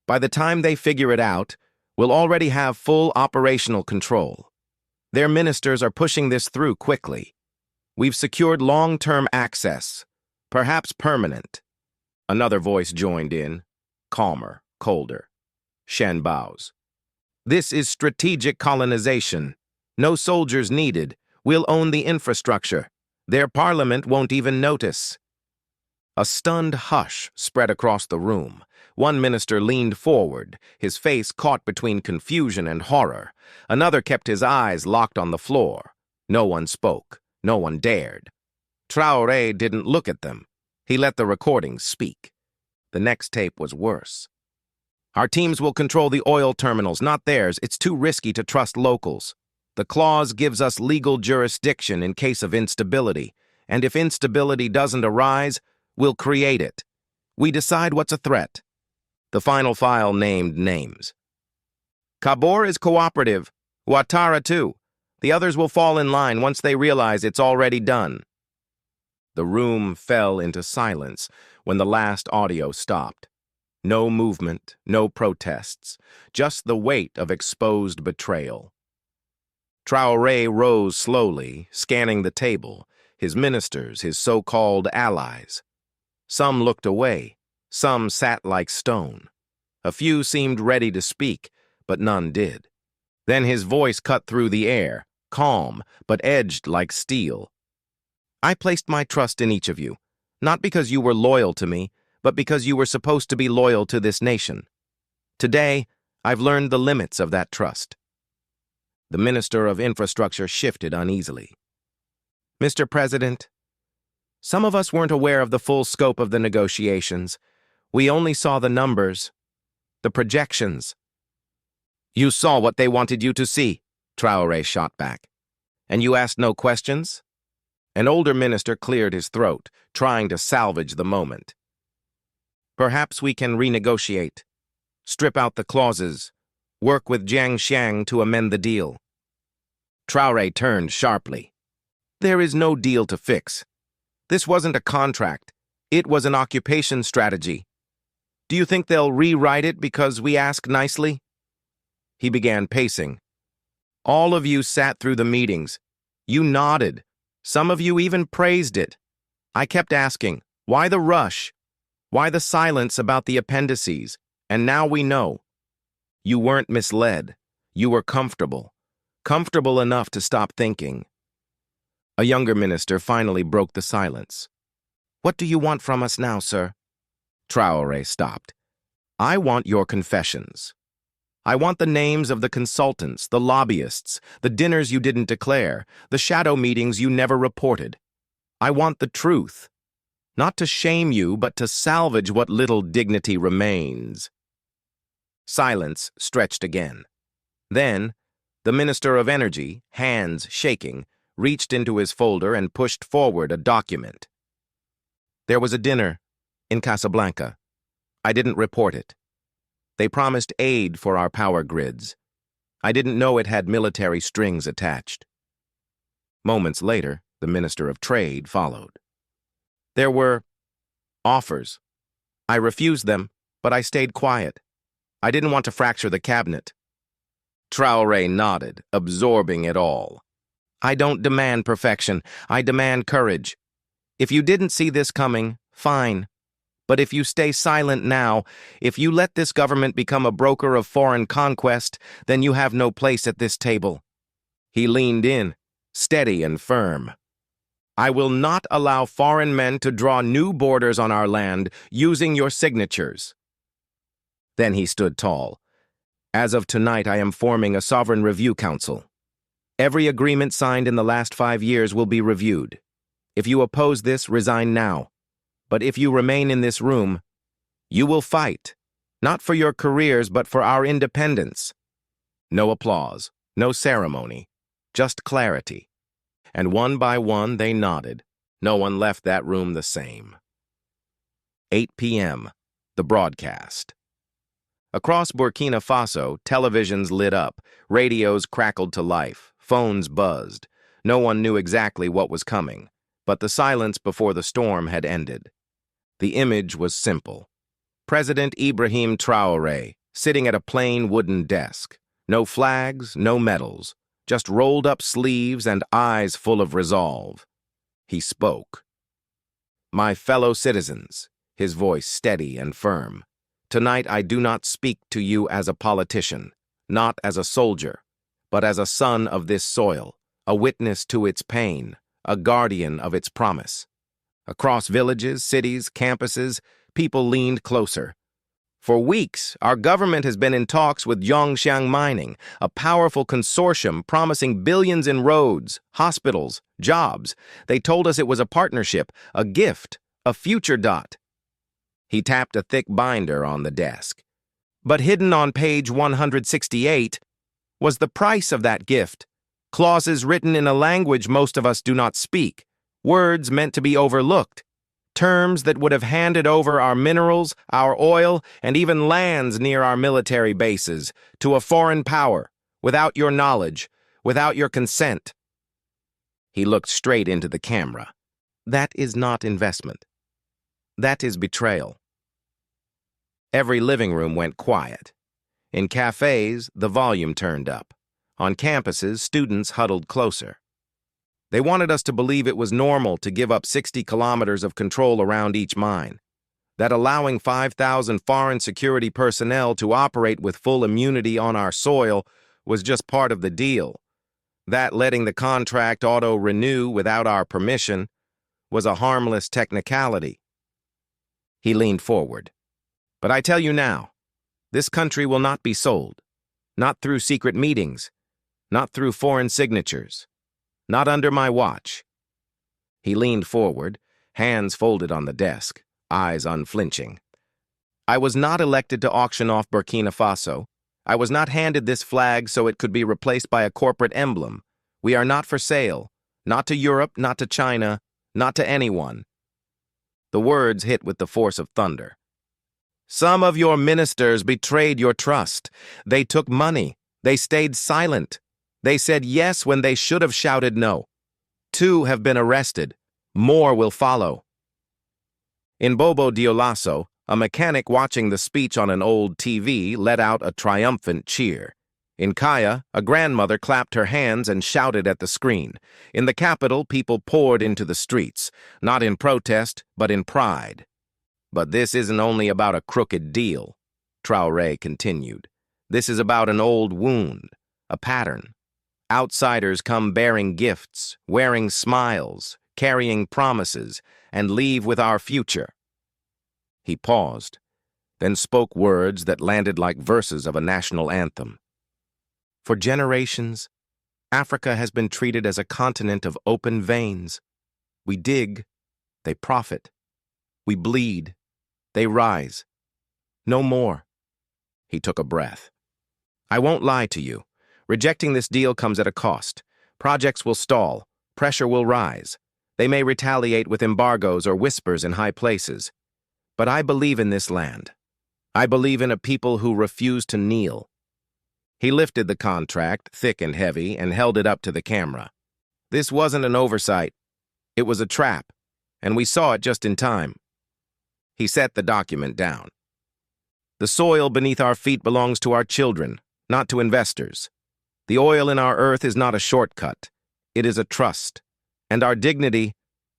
By the time they figure it out, we'll already have full operational control. Their ministers are pushing this through quickly. We've secured long-term access, perhaps permanent. Another voice joined in, calmer, colder. Shen bows. This is strategic colonization. No soldiers needed. We'll own the infrastructure. Their parliament won't even notice. A stunned hush spread across the room. One minister leaned forward, his face caught between confusion and horror. Another kept his eyes locked on the floor. No one spoke. No one dared. Traoré didn't look at them. He let the recordings speak. The next tape was worse. Our teams will control the oil terminals, not theirs. It's too risky to trust locals. The clause gives us legal jurisdiction in case of instability, and if instability doesn't arise, we'll create it. We decide what's a threat. The final file named names. Kabor is cooperative. Ouattara too. The others will fall in line once they realize it's already done. The room fell into silence when the last audio stopped. No movement, no protests, just the weight of exposed betrayal. Traoré rose slowly, scanning the table, his ministers, his so-called allies. Some looked away, some sat like stone. A few seemed ready to speak, but none did. Then his voice cut through the air, calm, but edged like steel. I placed my trust in each of you, not because you were loyal to me, but because you were supposed to be loyal to this nation. Today, I've learned the limits of that trust. The Minister of Infrastructure shifted uneasily. Mr. President, some of us weren't aware of the full scope of the negotiations. We only saw the numbers, the projections. You saw what they wanted you to see, Traoré shot back. And you asked no questions? An older minister cleared his throat, trying to salvage the moment. Perhaps we can renegotiate, strip out the clauses, work with Jiang Xiang to amend the deal. Traoré turned sharply. There is no deal to fix. This wasn't a contract. It was an occupation strategy. Do you think they'll rewrite it because we ask nicely? He began pacing. All of you sat through the meetings. You nodded. Some of you even praised it. I kept asking, why the rush? Why the silence about the appendices? And now we know. You weren't misled. You were comfortable. Comfortable enough to stop thinking. A younger minister finally broke the silence. What do you want from us now, sir? Traoré stopped. I want your confessions. I want the names of the consultants, the lobbyists, the dinners you didn't declare, the shadow meetings you never reported. I want the truth. Not to shame you, but to salvage what little dignity remains. Silence stretched again. Then, the Minister of Energy, hands shaking, reached into his folder and pushed forward a document. There was a dinner in Casablanca. I didn't report it. They promised aid for our power grids. I didn't know it had military strings attached. Moments later, the Minister of Trade followed. There were offers. I refused them, but I stayed quiet. I didn't want to fracture the cabinet. Traoré nodded, absorbing it all. I don't demand perfection. I demand courage. If you didn't see this coming, fine. But if you stay silent now, if you let this government become a broker of foreign conquest, then you have no place at this table. He leaned in, steady and firm. I will not allow foreign men to draw new borders on our land using your signatures. Then he stood tall. As of tonight, I am forming a Sovereign Review Council. Every agreement signed in the last 5 years will be reviewed. If you oppose this, resign now. But if you remain in this room, you will fight, not for your careers, but for our independence. No applause, no ceremony, just clarity. And one by one they nodded. No one left that room the same. 8 p.m., the broadcast. Across Burkina Faso, televisions lit up, radios crackled to life, phones buzzed. No one knew exactly what was coming, but the silence before the storm had ended. The image was simple. President Ibrahim Traoré, sitting at a plain wooden desk. No flags, no medals, just rolled-up sleeves and eyes full of resolve. He spoke. "My fellow citizens," his voice steady and firm, "tonight I do not speak to you as a politician, not as a soldier, but as a son of this soil, a witness to its pain, a guardian of its promise." Across villages, cities, campuses, people leaned closer. For weeks, our government has been in talks with Yongxiang Mining, a powerful consortium promising billions in roads, hospitals, jobs. They told us it was a partnership, a gift, a future dot. He tapped a thick binder on the desk. But hidden on page 168 was the price of that gift. Clauses written in a language most of us do not speak. Words meant to be overlooked. Terms that would have handed over our minerals, our oil, and even lands near our military bases to a foreign power, without your knowledge, without your consent. He looked straight into the camera. That is not investment. That is betrayal. Every living room went quiet. In cafes, the volume turned up. On campuses, students huddled closer. They wanted us to believe it was normal to give up 60 kilometers of control around each mine, that allowing 5,000 foreign security personnel to operate with full immunity on our soil was just part of the deal, that letting the contract auto-renew without our permission was a harmless technicality. He leaned forward. But I tell you now, this country will not be sold, not through secret meetings, not through foreign signatures. Not under my watch. He leaned forward, hands folded on the desk, eyes unflinching. I was not elected to auction off Burkina Faso. I was not handed this flag so it could be replaced by a corporate emblem. We are not for sale. Not to Europe, not to China, not to anyone. The words hit with the force of thunder. Some of your ministers betrayed your trust. They took money. They stayed silent. They said yes when they should have shouted no. 2 have been arrested. More will follow. In Bobo Dioulasso, a mechanic watching the speech on an old TV let out a triumphant cheer. In Kaya, a grandmother clapped her hands and shouted at the screen. In the capital, people poured into the streets, not in protest, but in pride. But this isn't only about a crooked deal, Traoré continued. This is about an old wound, a pattern. Outsiders come bearing gifts, wearing smiles, carrying promises, and leave with our future. He paused, then spoke words that landed like verses of a national anthem. For generations, Africa has been treated as a continent of open veins. We dig, they profit. We bleed, they rise. No more. He took a breath. I won't lie to you. Rejecting this deal comes at a cost. Projects will stall. Pressure will rise. They may retaliate with embargoes or whispers in high places. But I believe in this land. I believe in a people who refuse to kneel. He lifted the contract, thick and heavy, and held it up to the camera. This wasn't an oversight. It was a trap, and we saw it just in time. He set the document down. The soil beneath our feet belongs to our children, not to investors. The oil in our earth is not a shortcut. It is a trust, and our dignity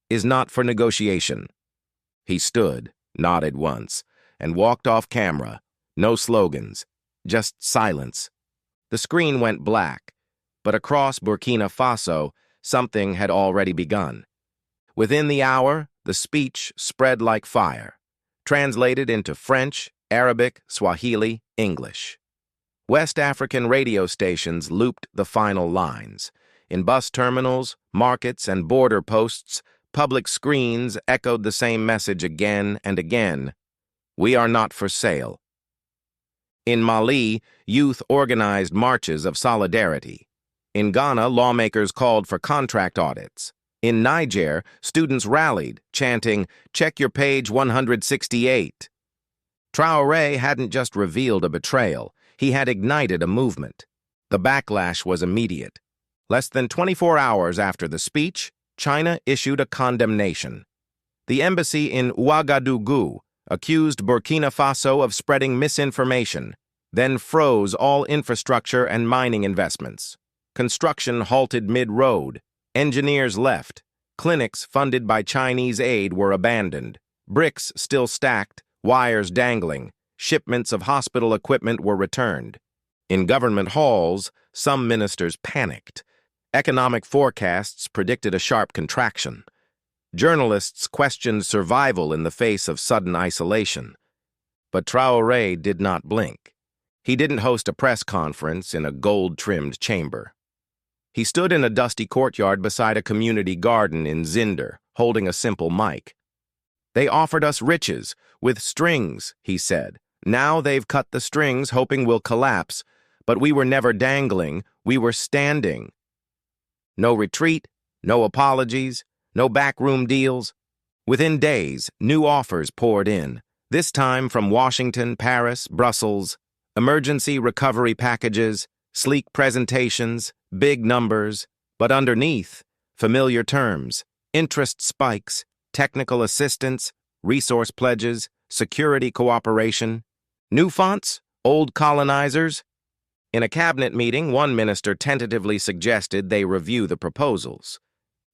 is not for negotiation. He stood, nodded once, and walked off camera. No slogans, just silence. The screen went black, but across Burkina Faso, something had already begun. Within the hour, the speech spread like fire, translated into French, Arabic, Swahili, English. West African radio stations looped the final lines. In bus terminals, markets, and border posts, public screens echoed the same message again and again. We are not for sale. In Mali, youth organized marches of solidarity. In Ghana, lawmakers called for contract audits. In Niger, students rallied, chanting, "Check your page 168." Traoré hadn't just revealed a betrayal, he had ignited a movement. The backlash was immediate. Less than 24 hours after the speech, China issued a condemnation. The embassy in Ouagadougou accused Burkina Faso of spreading misinformation, then froze all infrastructure and mining investments. Construction halted mid-road. Engineers left. Clinics funded by Chinese aid were abandoned. Bricks still stacked, wires dangling. Shipments of hospital equipment were returned. In government halls, some ministers panicked. Economic forecasts predicted a sharp contraction. Journalists questioned survival in the face of sudden isolation. But Traoré did not blink. He didn't host a press conference in a gold-trimmed chamber. He stood in a dusty courtyard beside a community garden in Zinder, holding a simple mic. "They offered us riches, with strings," he said. "Now they've cut the strings, hoping we'll collapse. But we were never dangling, we were standing." No retreat, no apologies, no backroom deals. Within days, new offers poured in, this time from Washington, Paris, Brussels. Emergency recovery packages, sleek presentations, big numbers, but underneath, familiar terms, interest spikes, technical assistance, resource pledges, security cooperation. New fonts? Old colonizers? In a cabinet meeting, one minister tentatively suggested they review the proposals.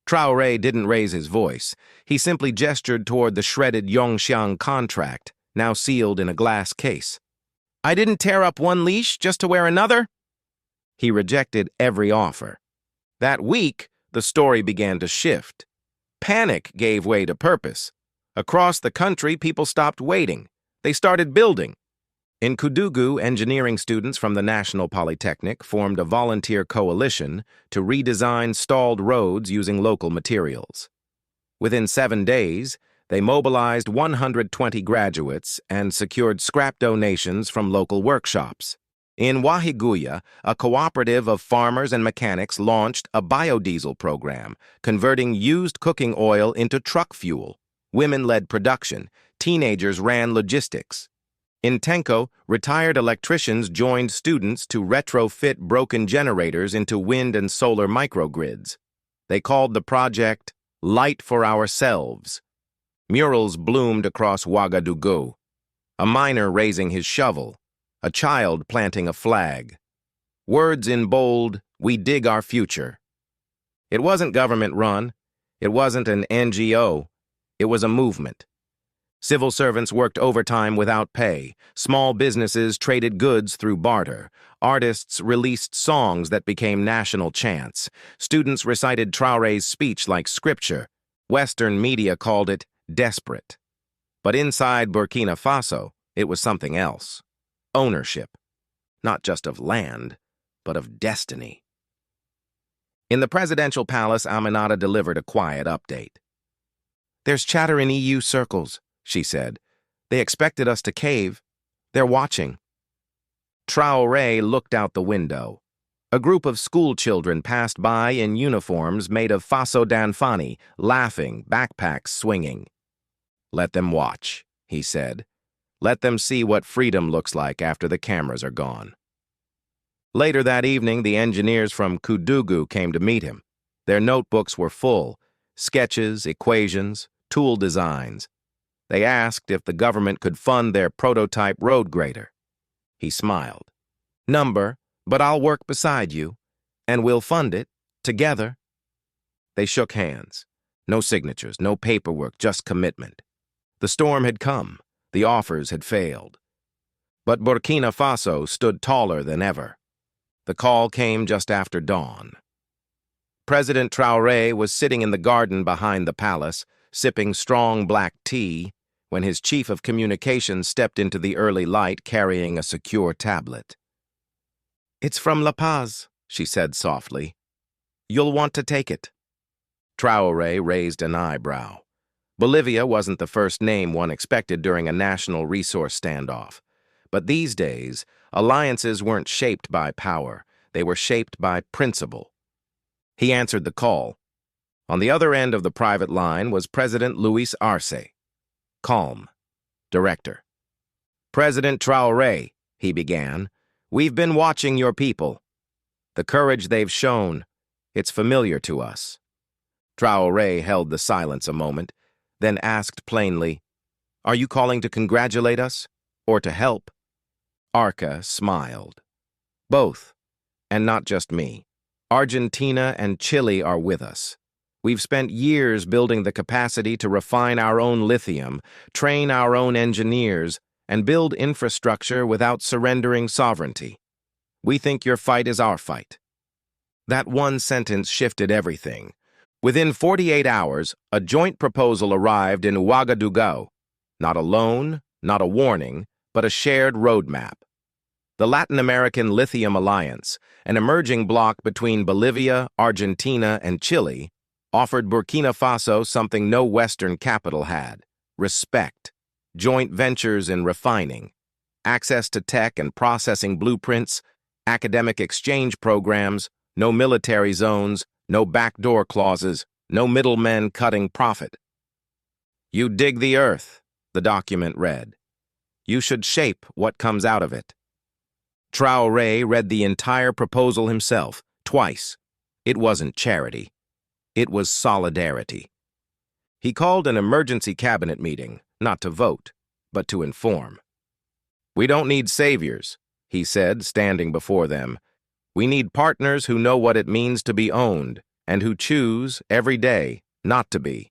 Traoré didn't raise his voice. He simply gestured toward the shredded Yongxiang contract, now sealed in a glass case. "I didn't tear up one leash just to wear another." He rejected every offer. That week, the story began to shift. Panic gave way to purpose. Across the country, people stopped waiting. They started building. In Koudougou, engineering students from the National Polytechnic formed a volunteer coalition to redesign stalled roads using local materials. Within 7 days, they mobilized 120 graduates and secured scrap donations from local workshops. In Wahiguya, a cooperative of farmers and mechanics launched a biodiesel program, converting used cooking oil into truck fuel. Women led production. Teenagers ran logistics. In Tenko, retired electricians joined students to retrofit broken generators into wind and solar microgrids. They called the project Light for Ourselves. Murals bloomed across Ouagadougou. A miner raising his shovel. A child planting a flag. Words in bold, "We dig our future." It wasn't government-run. It wasn't an NGO. It was a movement. Civil servants worked overtime without pay. Small businesses traded goods through barter. Artists released songs that became national chants. Students recited Traoré's speech like scripture. Western media called it desperate. But inside Burkina Faso, it was something else. Ownership. Not just of land, but of destiny. In the presidential palace, Aminata delivered a quiet update. "There's chatter in EU circles," she said. "They expected us to cave. They're watching." Traoré looked out the window. A group of school children passed by in uniforms made of faso d'enfants, laughing, backpacks swinging. "Let them watch," he said. "Let them see what freedom looks like after the cameras are gone." Later that evening, the engineers from Koudougou came to meet him. Their notebooks were full. Sketches, equations, tool designs. They asked if the government could fund their prototype road grader. He smiled. "Number, but I'll work beside you, and we'll fund it, together." They shook hands. No signatures, no paperwork, just commitment. The storm had come. The offers had failed. But Burkina Faso stood taller than ever. The call came just after dawn. President Traoré was sitting in the garden behind the palace, sipping strong black tea, when his chief of communications stepped into the early light carrying a secure tablet. "It's from La Paz," she said softly. You'll want to take it." Traoré raised an eyebrow. Bolivia wasn't the first name one expected during a national resource standoff. But these days, alliances weren't shaped by power. They were shaped by principle. He answered the call. On the other end of the private line was President Luis Arce. Calm. Director. "President Traoré," he began, "we've been watching your people. The courage they've shown, it's familiar to us." Traoré held the silence a moment, then asked plainly, "Are you calling to congratulate us, or to help?" Arca smiled. "Both, and not just me. Argentina and Chile are with us. We've spent years building the capacity to refine our own lithium, train our own engineers, and build infrastructure without surrendering sovereignty. We think your fight is our fight." That one sentence shifted everything. Within 48 hours, a joint proposal arrived in Ouagadougou. Not a loan, not a warning, but a shared roadmap. The Latin American Lithium Alliance, an emerging bloc between Bolivia, Argentina, and Chile, offered Burkina Faso something no Western capital had: respect, joint ventures in refining, access to tech and processing blueprints, academic exchange programs, no military zones, no backdoor clauses, no middlemen cutting profit. "You dig the earth," the document read. "You should shape what comes out of it." Traoré read the entire proposal himself, twice. It wasn't charity. It was solidarity. He called an emergency cabinet meeting, not to vote, but to inform. "We don't need saviors," he said, standing before them. "We need partners who know what it means to be owned, and who choose, every day, not to be."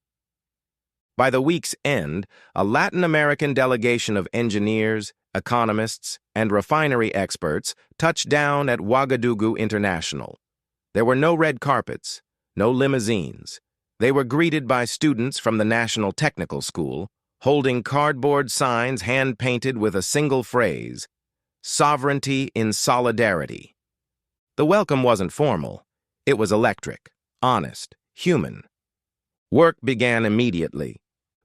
By the week's end, a Latin American delegation of engineers, economists, and refinery experts touched down at Ouagadougou International. There were no red carpets, no limousines. They were greeted by students from the National Technical School, holding cardboard signs hand-painted with a single phrase: "Sovereignty in Solidarity." The welcome wasn't formal. It was electric, honest, human. Work began immediately.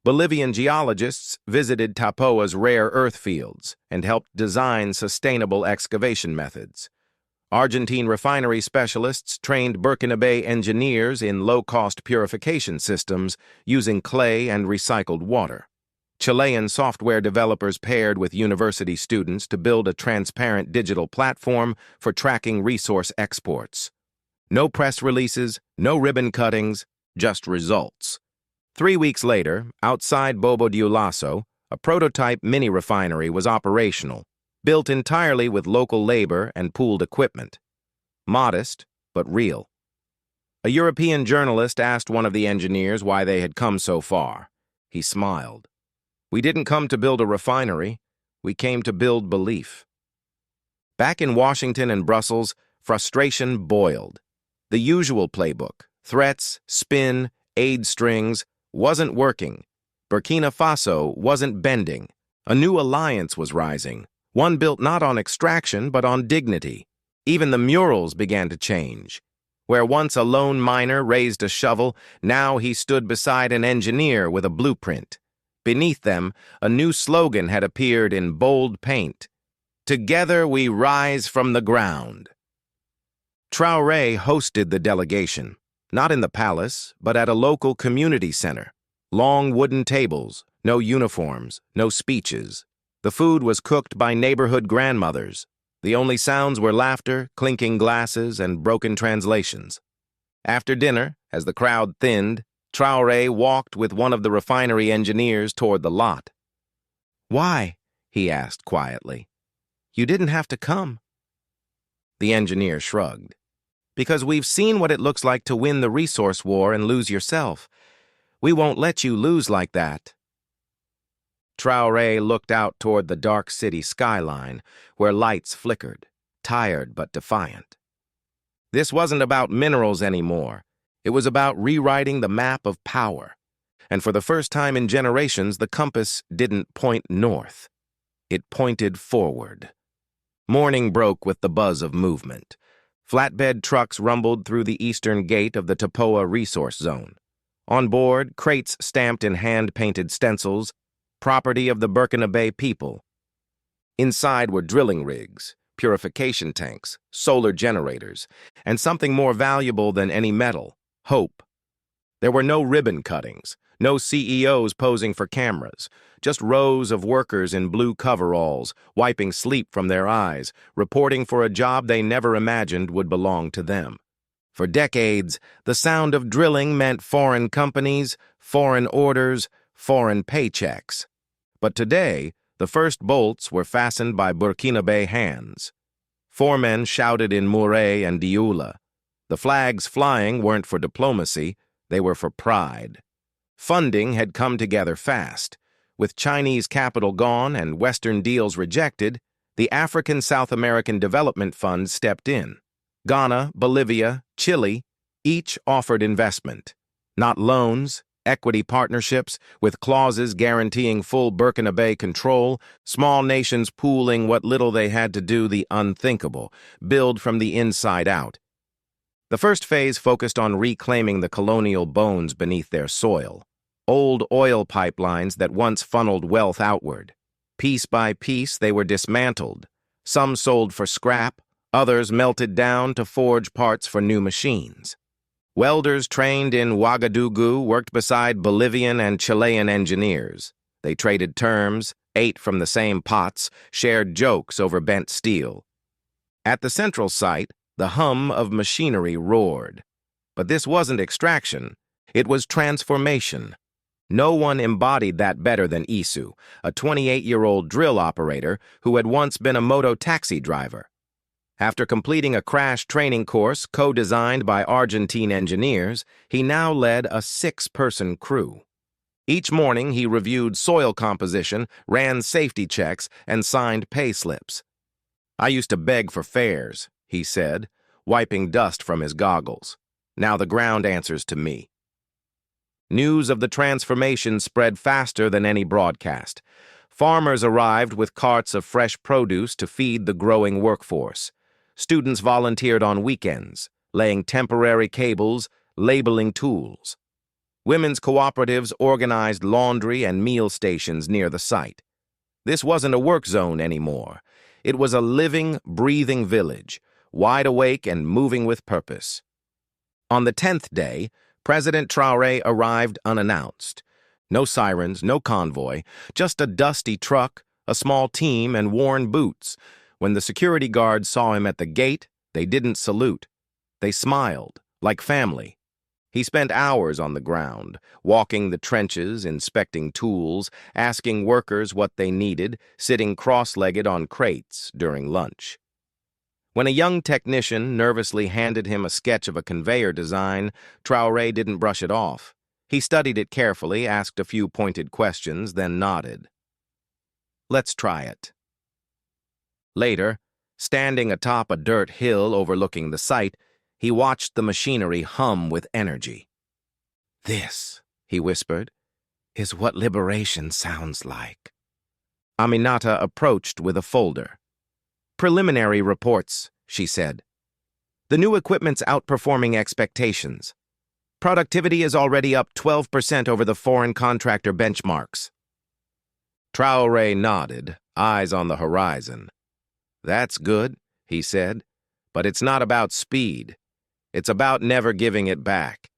Bolivian geologists visited Tapoa's rare earth fields and helped design sustainable excavation methods. Argentine refinery specialists trained Burkinabe engineers in low-cost purification systems using clay and recycled water. Chilean software developers paired with university students to build a transparent digital platform for tracking resource exports. No press releases, no ribbon cuttings, just results. 3 weeks later, outside Bobo Dioulasso, a prototype mini-refinery was operational, built entirely with local labor and pooled equipment. Modest, but real. A European journalist asked one of the engineers why they had come so far. He smiled. "We didn't come to build a refinery. We came to build belief." Back in Washington and Brussels, frustration boiled. The usual playbook, threats, spin, aid strings, wasn't working. Burkina Faso wasn't bending. A new alliance was rising, one built not on extraction but on dignity. Even the murals began to change. Where once a lone miner raised a shovel, now he stood beside an engineer with a blueprint. Beneath them, a new slogan had appeared in bold paint: "Together we rise from the ground." Traoré hosted the delegation, not in the palace, but at a local community center. Long wooden tables, no uniforms, no speeches. The food was cooked by neighborhood grandmothers. The only sounds were laughter, clinking glasses, and broken translations. After dinner, as the crowd thinned, Traoré walked with one of the refinery engineers toward the lot. "Why?" he asked quietly. "You didn't have to come." The engineer shrugged. "Because we've seen what it looks like to win the resource war and lose yourself. We won't let you lose like that." Traoré looked out toward the dark city skyline, where lights flickered, tired but defiant. This wasn't about minerals anymore. It was about rewriting the map of power. And for the first time in generations, the compass didn't point north. It pointed forward. Morning broke with the buzz of movement. Flatbed trucks rumbled through the eastern gate of the Tapoa Resource Zone. On board, crates stamped in hand-painted stencils, property of the Burkina Faso people. Inside were drilling rigs, purification tanks, solar generators, and something more valuable than any metal, hope. There were no ribbon cuttings, no CEOs posing for cameras, just rows of workers in blue coveralls, wiping sleep from their eyes, reporting for a job they never imagined would belong to them. For decades, the sound of drilling meant foreign companies, foreign orders, foreign paychecks. But today, the first bolts were fastened by Burkina Faso hands. Foremen shouted in Muré and Dioula. The flags flying weren't for diplomacy, they were for pride. Funding had come together fast. With Chinese capital gone and Western deals rejected, the African-South American Development Fund stepped in. Ghana, Bolivia, Chile, each offered investment. Not loans, equity partnerships with clauses guaranteeing full Burkina Faso control, small nations pooling what little they had to do the unthinkable, build from the inside out. The first phase focused on reclaiming the colonial bones beneath their soil, old oil pipelines that once funneled wealth outward. Piece by piece, they were dismantled. Some sold for scrap, others melted down to forge parts for new machines. Welders trained in Ouagadougou worked beside Bolivian and Chilean engineers. They traded terms, ate from the same pots, shared jokes over bent steel. At the central site, the hum of machinery roared. But this wasn't extraction, it was transformation. No one embodied that better than Isu, a 28-year-old drill operator who had once been a moto-taxi driver. After completing a crash training course co-designed by Argentine engineers, he now led a 6-person crew. Each morning he reviewed soil composition, ran safety checks, and signed pay slips. "I used to beg for fares," he said, wiping dust from his goggles. "Now the ground answers to me." News of the transformation spread faster than any broadcast. Farmers arrived with carts of fresh produce to feed the growing workforce. Students volunteered on weekends, laying temporary cables, labeling tools. Women's cooperatives organized laundry and meal stations near the site. This wasn't a work zone anymore. It was a living, breathing village, wide awake and moving with purpose. On the 10th day, President Traoré arrived unannounced. No sirens, no convoy, just a dusty truck, a small team, and worn boots. When the security guards saw him at the gate, they didn't salute. They smiled, like family. He spent hours on the ground, walking the trenches, inspecting tools, asking workers what they needed, sitting cross-legged on crates during lunch. When a young technician nervously handed him a sketch of a conveyor design, Traoré didn't brush it off. He studied it carefully, asked a few pointed questions, then nodded. "Let's try it." Later, standing atop a dirt hill overlooking the site, he watched the machinery hum with energy. "This," he whispered, "is what liberation sounds like." Aminata approached with a folder. "Preliminary reports," she said. "The new equipment's outperforming expectations. Productivity is already up 12% over the foreign contractor benchmarks." Traoré nodded, eyes on the horizon. "That's good," he said, "but it's not about speed. It's about never giving it back."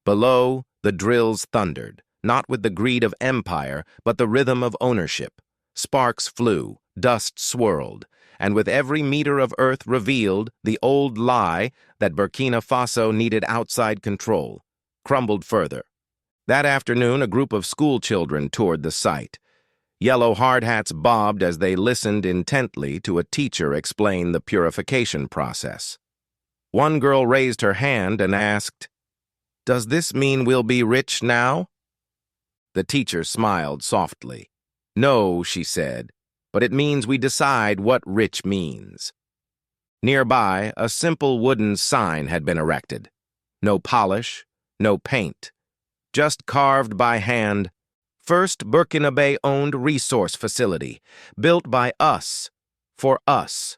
Below, the drills thundered, not with the greed of empire, but the rhythm of ownership. Sparks flew, dust swirled, and with every meter of earth revealed, the old lie that Burkina Faso needed outside control crumbled further. That afternoon, a group of school children toured the site. Yellow hard hats bobbed as they listened intently to a teacher explain the purification process. One girl raised her hand and asked, "Does this mean we'll be rich now?" The teacher smiled softly. "No," she said, "but it means we decide what rich means." Nearby, a simple wooden sign had been erected. No polish, no paint, just carved by hand, "First Burkina Faso-owned resource facility, built by us, for us."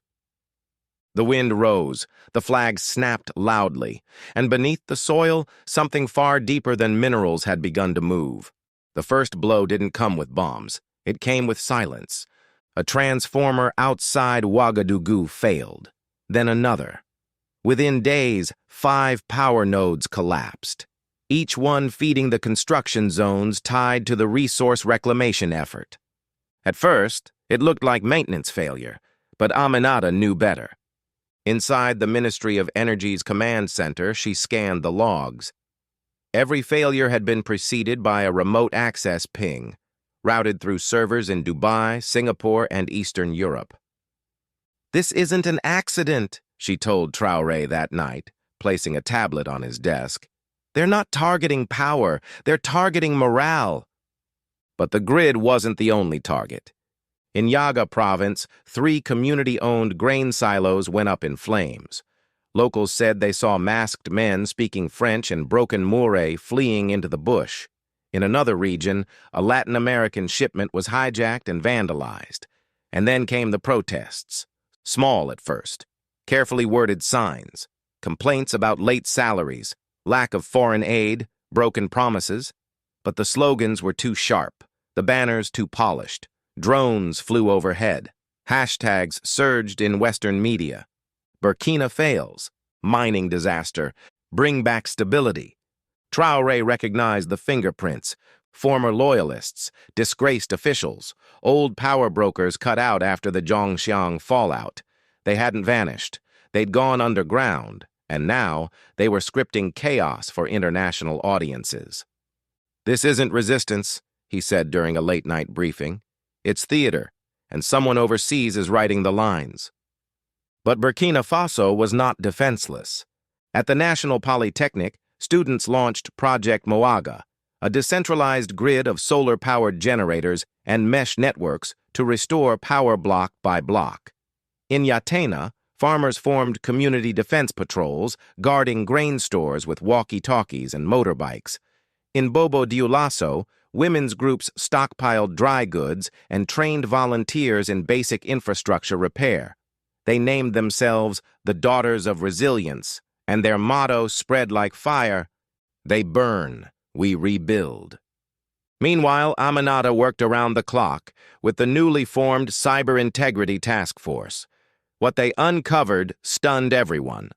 The wind rose, the flag snapped loudly, and beneath the soil, something far deeper than minerals had begun to move. The first blow didn't come with bombs. It came with silence. A transformer outside Ouagadougou failed. Then another. Within days, 5 power nodes collapsed, each one feeding the construction zones tied to the resource reclamation effort. At first, it looked like maintenance failure, but Aminata knew better. Inside the Ministry of Energy's command center, she scanned the logs. Every failure had been preceded by a remote access ping, routed through servers in Dubai, Singapore, and Eastern Europe. "This isn't an accident," she told Traoré that night, placing a tablet on his desk. "They're not targeting power, they're targeting morale." But the grid wasn't the only target. In Yaga province, 3 community-owned grain silos went up in flames. Locals said they saw masked men speaking French and broken Moore fleeing into the bush. In another region, a Latin American shipment was hijacked and vandalized. And then came the protests. Small at first. Carefully worded signs. Complaints about late salaries, lack of foreign aid, broken promises. But the slogans were too sharp, the banners too polished. Drones flew overhead. Hashtags surged in Western media. Burkina fails. Mining disaster. Bring back stability. Traoré recognized the fingerprints. Former loyalists, disgraced officials, old power brokers cut out after the Zhongxiang fallout. They hadn't vanished. They'd gone underground, and now they were scripting chaos for international audiences. "This isn't resistance," he said during a late-night briefing. "It's theater, and someone overseas is writing the lines." But Burkina Faso was not defenseless. At the National Polytechnic, students launched Project Moaga, a decentralized grid of solar-powered generators and mesh networks to restore power block by block. In Yatena, farmers formed community defense patrols, guarding grain stores with walkie-talkies and motorbikes. In Bobo Dioulasso, women's groups stockpiled dry goods and trained volunteers in basic infrastructure repair. They named themselves the Daughters of Resilience, and their motto spread like fire: "They burn, we rebuild." Meanwhile, Aminata worked around the clock with the newly formed Cyber Integrity Task Force. What they uncovered stunned everyone.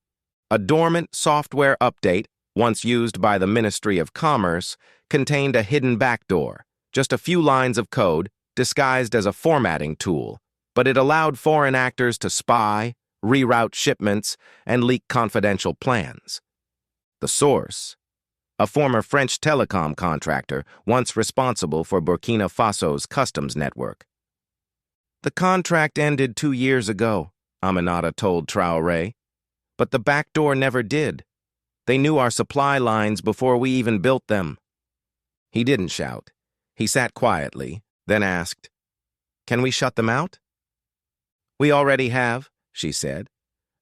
A dormant software update, once used by the Ministry of Commerce, contained a hidden backdoor, just a few lines of code disguised as a formatting tool, but it allowed foreign actors to spy, reroute shipments, and leak confidential plans. The source: a former French telecom contractor once responsible for Burkina Faso's customs network. "The contract ended 2 years ago," Aminata told Traoré, "but the backdoor never did. They knew our supply lines before we even built them." He didn't shout. He sat quietly, then asked, "Can we shut them out?" "We already have," she said.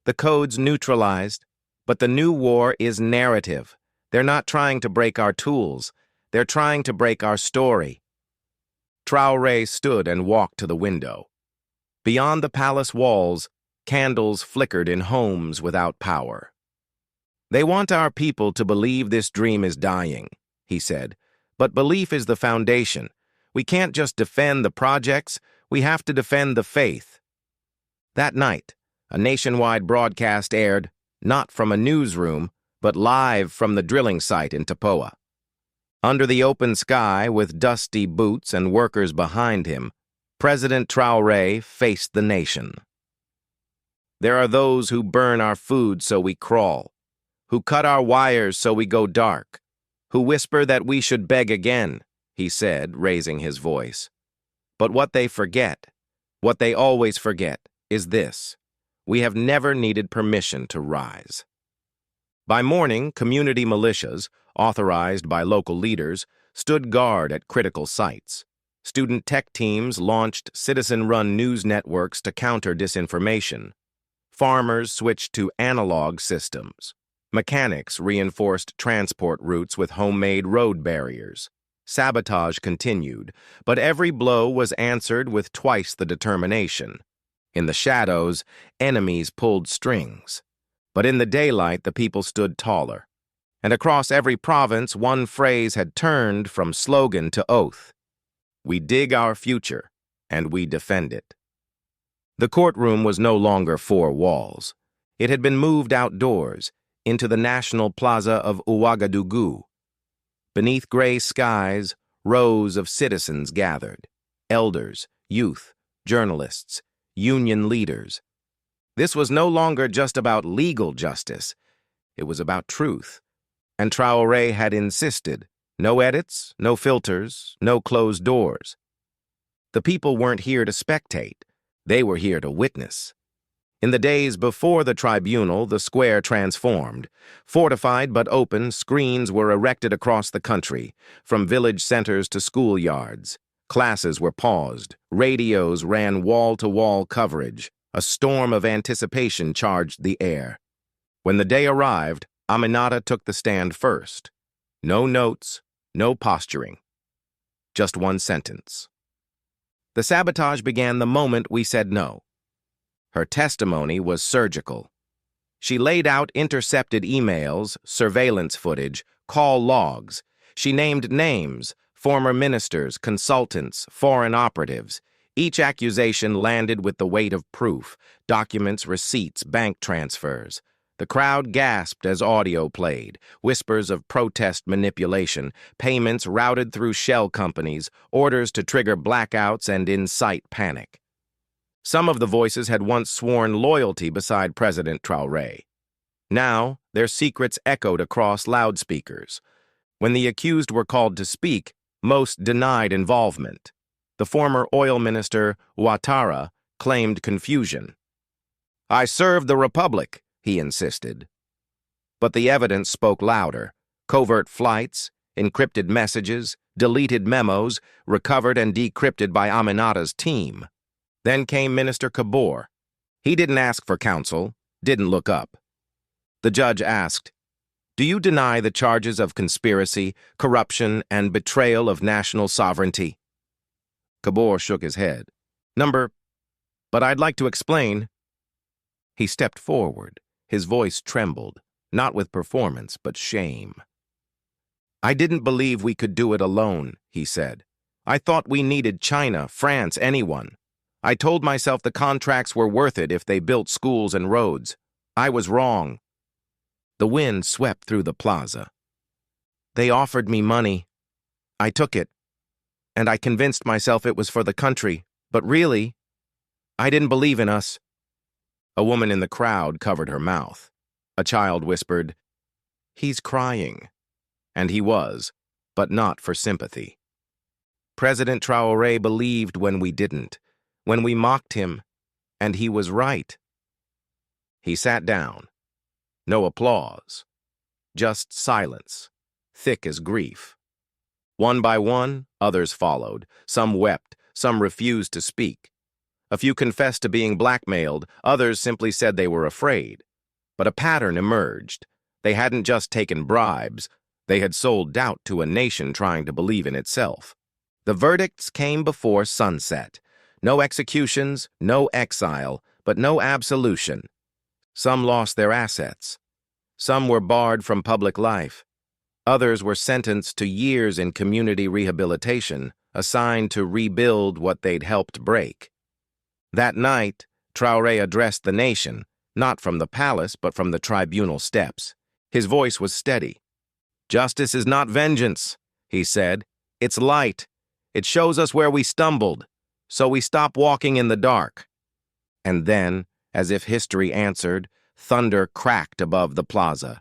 "The code's neutralized, but the new war is narrative. They're not trying to break our tools. They're trying to break our story." Traoré stood and walked to the window. Beyond the palace walls, candles flickered in homes without power. "They want our people to believe this dream is dying," he said. "But belief is the foundation. We can't just defend the projects, we have to defend the faith." That night, a nationwide broadcast aired, not from a newsroom, but live from the drilling site in Tapoa. Under the open sky, with dusty boots and workers behind him, President Traoré faced the nation. "There are those who burn our food so we crawl, who cut our wires so we go dark, who whisper that we should beg again," he said, raising his voice. "But what they forget, what they always forget, is this: we have never needed permission to rise." By morning, community militias, authorized by local leaders, stood guard at critical sites. Student tech teams launched citizen-run news networks to counter disinformation. Farmers switched to analog systems. Mechanics reinforced transport routes with homemade road barriers. Sabotage continued, but every blow was answered with twice the determination. In the shadows, enemies pulled strings. But in the daylight, the people stood taller. And across every province, one phrase had turned from slogan to oath. We dig our future, and we defend it. The courtroom was no longer four walls. It had been moved outdoors, into the national plaza of Ouagadougou. Beneath gray skies, rows of citizens gathered. Elders, youth, journalists, union leaders. This was no longer just about legal justice. It was about truth. And Traoré had insisted, no edits, no filters, no closed doors. The people weren't here to spectate. They were here to witness. In the days before the tribunal, the square transformed. Fortified but open, screens were erected across the country, from village centers to schoolyards. Classes were paused. Radios ran wall-to-wall coverage. A storm of anticipation charged the air. When the day arrived, Aminata took the stand first. No notes, no posturing. Just one sentence. The sabotage began the moment we said no. Her testimony was surgical. She laid out intercepted emails, surveillance footage, call logs. She named names, former ministers, consultants, foreign operatives. Each accusation landed with the weight of proof, documents, receipts, bank transfers. The crowd gasped as audio played, whispers of protest manipulation, payments routed through shell companies, orders to trigger blackouts and incite panic. Some of the voices had once sworn loyalty beside President Traoré. Now, their secrets echoed across loudspeakers. When the accused were called to speak, most denied involvement. The former oil minister, Ouattara, claimed confusion. "I served the Republic," he insisted. But the evidence spoke louder. Covert flights, encrypted messages, deleted memos, recovered and decrypted by Aminata's team. Then came Minister Kabore. He didn't ask for counsel, didn't look up. The judge asked, "Do you deny the charges of conspiracy, corruption, and betrayal of national sovereignty?" Kabore shook his head. But I'd like to explain." He stepped forward. His voice trembled, not with performance, but shame. "I didn't believe we could do it alone," he said. "I thought we needed China, France, anyone. I told myself the contracts were worth it if they built schools and roads. I was wrong." The wind swept through the plaza. "They offered me money. I took it. And I convinced myself it was for the country. But really, I didn't believe in us." A woman in the crowd covered her mouth. A child whispered, "He's crying." And he was, but not for sympathy. President Traoré believed when we didn't, when we mocked him, and he was right. He sat down. No applause. Just silence, thick as grief. One by one, others followed. Some wept, some refused to speak. A few confessed to being blackmailed, others simply said they were afraid. But a pattern emerged. They hadn't just taken bribes, they had sold doubt to a nation trying to believe in itself. The verdicts came before sunset. No executions, no exile, but no absolution. Some lost their assets. Some were barred from public life. Others were sentenced to years in community rehabilitation, assigned to rebuild what they'd helped break. That night, Traoré addressed the nation, not from the palace, but from the tribunal steps. His voice was steady. "Justice is not vengeance," he said. "It's light. It shows us where we stumbled, so we stop walking in the dark." And then, as if history answered, thunder cracked above the plaza.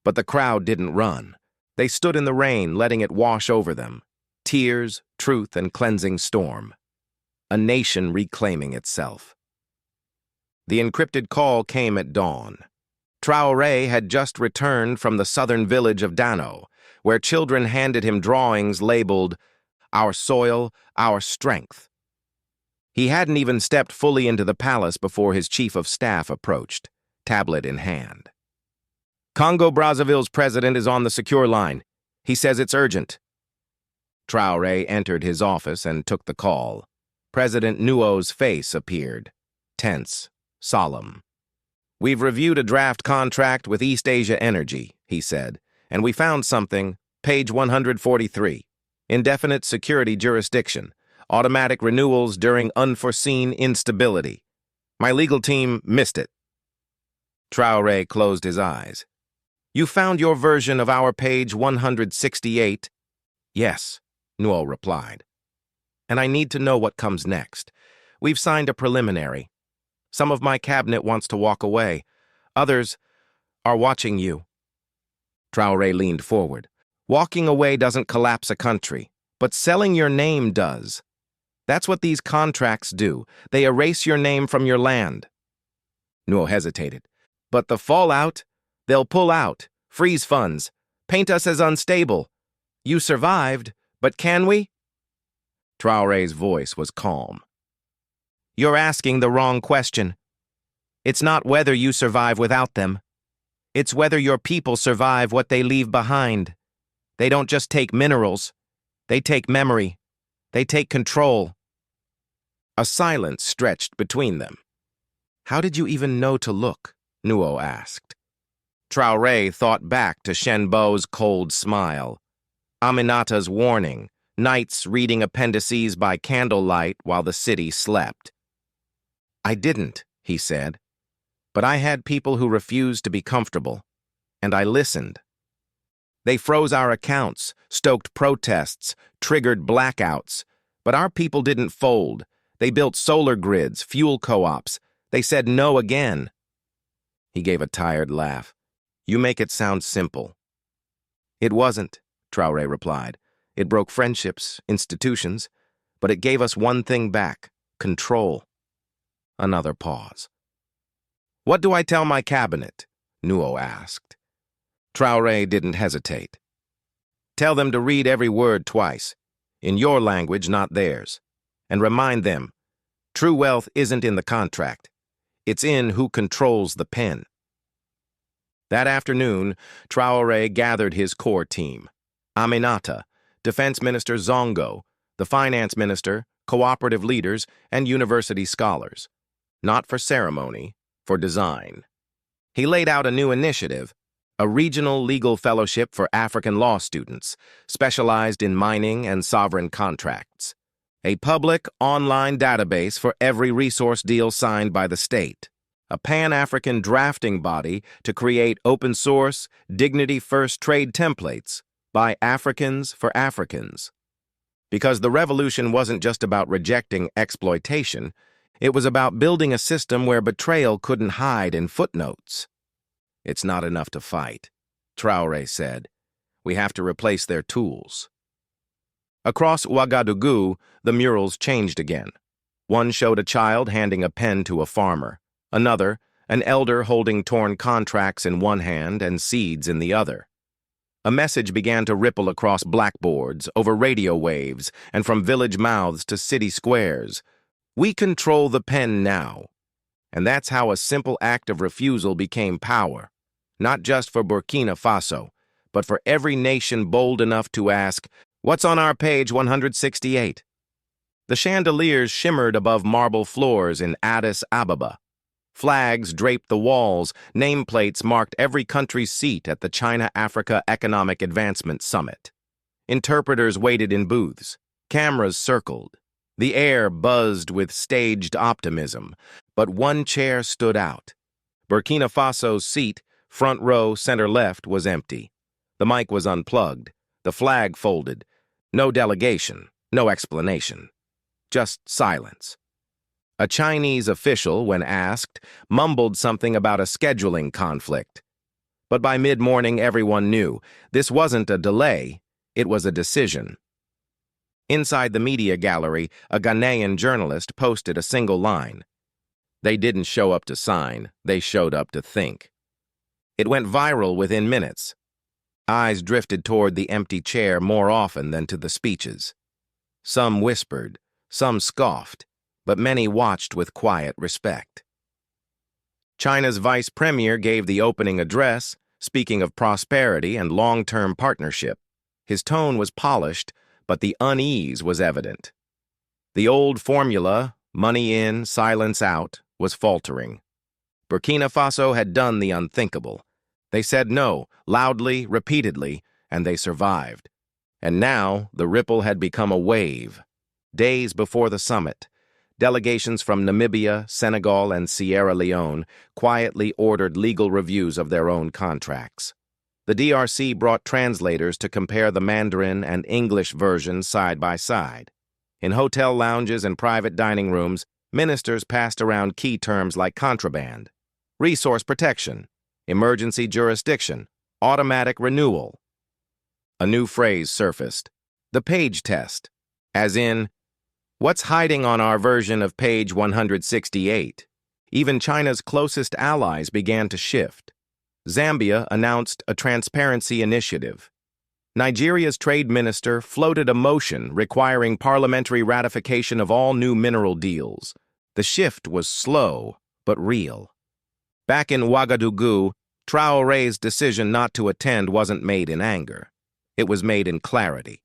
But the crowd didn't run. They stood in the rain, letting it wash over them. Tears, truth, and cleansing storm. A nation reclaiming itself. The encrypted call came at dawn. Traoré had just returned from the southern village of Dano, where children handed him drawings labeled, "Our soil, our strength." He hadn't even stepped fully into the palace before his chief of staff approached, tablet in hand. "Congo-Brazzaville's president is on the secure line. He says it's urgent." Traoré entered his office and took the call. President Nuo's face appeared. tense, solemn. "We've reviewed a draft contract with East Asia Energy," he said, "and we found something, page 143. Indefinite security jurisdiction, automatic renewals during unforeseen instability. My legal team missed it." Traoré closed his eyes. "You found your version of our page 168? "Yes," Nuo replied. "And I need to know what comes next. We've signed a preliminary. Some of my cabinet wants to walk away. Others are watching you." Traoré leaned forward. "Walking away doesn't collapse a country, but selling your name does. That's what these contracts do. They erase your name from your land." Nuo hesitated. "But the fallout? They'll pull out, freeze funds, paint us as unstable. You survived, but can we?" Traoré's voice was calm. "You're asking the wrong question. It's not whether you survive without them. It's whether your people survive what they leave behind. They don't just take minerals. They take memory. They take control." A silence stretched between them. "How did you even know to look?" Nuo asked. Traoré thought back to Shenbo's cold smile, Aminata's warning, nights reading appendices by candlelight while the city slept. "I didn't," he said, "but I had people who refused to be comfortable, and I listened. They froze our accounts, stoked protests, triggered blackouts, but our people didn't fold. They built solar grids, fuel co-ops. They said no again." He gave a tired laugh. "You make it sound simple." "It wasn't," Traoré replied. "It broke friendships, institutions, but it gave us one thing back: control." Another pause. "What do I tell my cabinet?" Nuo asked. Traoré didn't hesitate. "Tell them to read every word twice, in your language, not theirs, and remind them, true wealth isn't in the contract. It's in who controls the pen." That afternoon, Traoré gathered his core team: Aminata, Defense Minister Zongo, the Finance Minister, cooperative leaders, and university scholars. Not for ceremony, for design. He laid out a new initiative, a regional legal fellowship for African law students, specialized in mining and sovereign contracts. A public, online database for every resource deal signed by the state. A Pan-African drafting body to create open-source, dignity-first trade templates by Africans for Africans. Because the revolution wasn't just about rejecting exploitation, it was about building a system where betrayal couldn't hide in footnotes. "It's not enough to fight," Traoré said. "We have to replace their tools." Across Ouagadougou, the murals changed again. One showed a child handing a pen to a farmer. Another, an elder holding torn contracts in one hand and seeds in the other. A message began to ripple across blackboards, over radio waves, and from village mouths to city squares. "We control the pen now." And that's how a simple act of refusal became power, not just for Burkina Faso, but for every nation bold enough to ask, "What's on our page 168? The chandeliers shimmered above marble floors in Addis Ababa. Flags draped the walls, nameplates marked every country's seat at the China-Africa Economic Advancement Summit. Interpreters waited in booths. Cameras circled. The air buzzed with staged optimism, but one chair stood out. Burkina Faso's seat, front row, center left, was empty. The mic was unplugged, the flag folded. No delegation, no explanation. Just silence. A Chinese official, when asked, mumbled something about a scheduling conflict. But by mid-morning, everyone knew this wasn't a delay, it was a decision. Inside the media gallery, a Ghanaian journalist posted a single line. "They didn't show up to sign, they showed up to think." It went viral within minutes. Eyes drifted toward the empty chair more often than to the speeches. Some whispered, some scoffed, but many watched with quiet respect. China's vice premier gave the opening address, speaking of prosperity and long-term partnership. His tone was polished, but the unease was evident. The old formula, money in, silence out, was faltering. Burkina Faso had done the unthinkable. They said no, loudly, repeatedly, and they survived. And now the ripple had become a wave. Days before the summit, delegations from Namibia, Senegal, and Sierra Leone quietly ordered legal reviews of their own contracts. The DRC brought translators to compare the Mandarin and English versions side by side. In hotel lounges and private dining rooms, ministers passed around key terms like contraband, resource protection, emergency jurisdiction, automatic renewal. A new phrase surfaced, the page test, as in, what's hiding on our version of page 168? Even China's closest allies began to shift. Zambia announced a transparency initiative. Nigeria's trade minister floated a motion requiring parliamentary ratification of all new mineral deals. The shift was slow, but real. Back in Ouagadougou, Traoré's decision not to attend wasn't made in anger. It was made in clarity.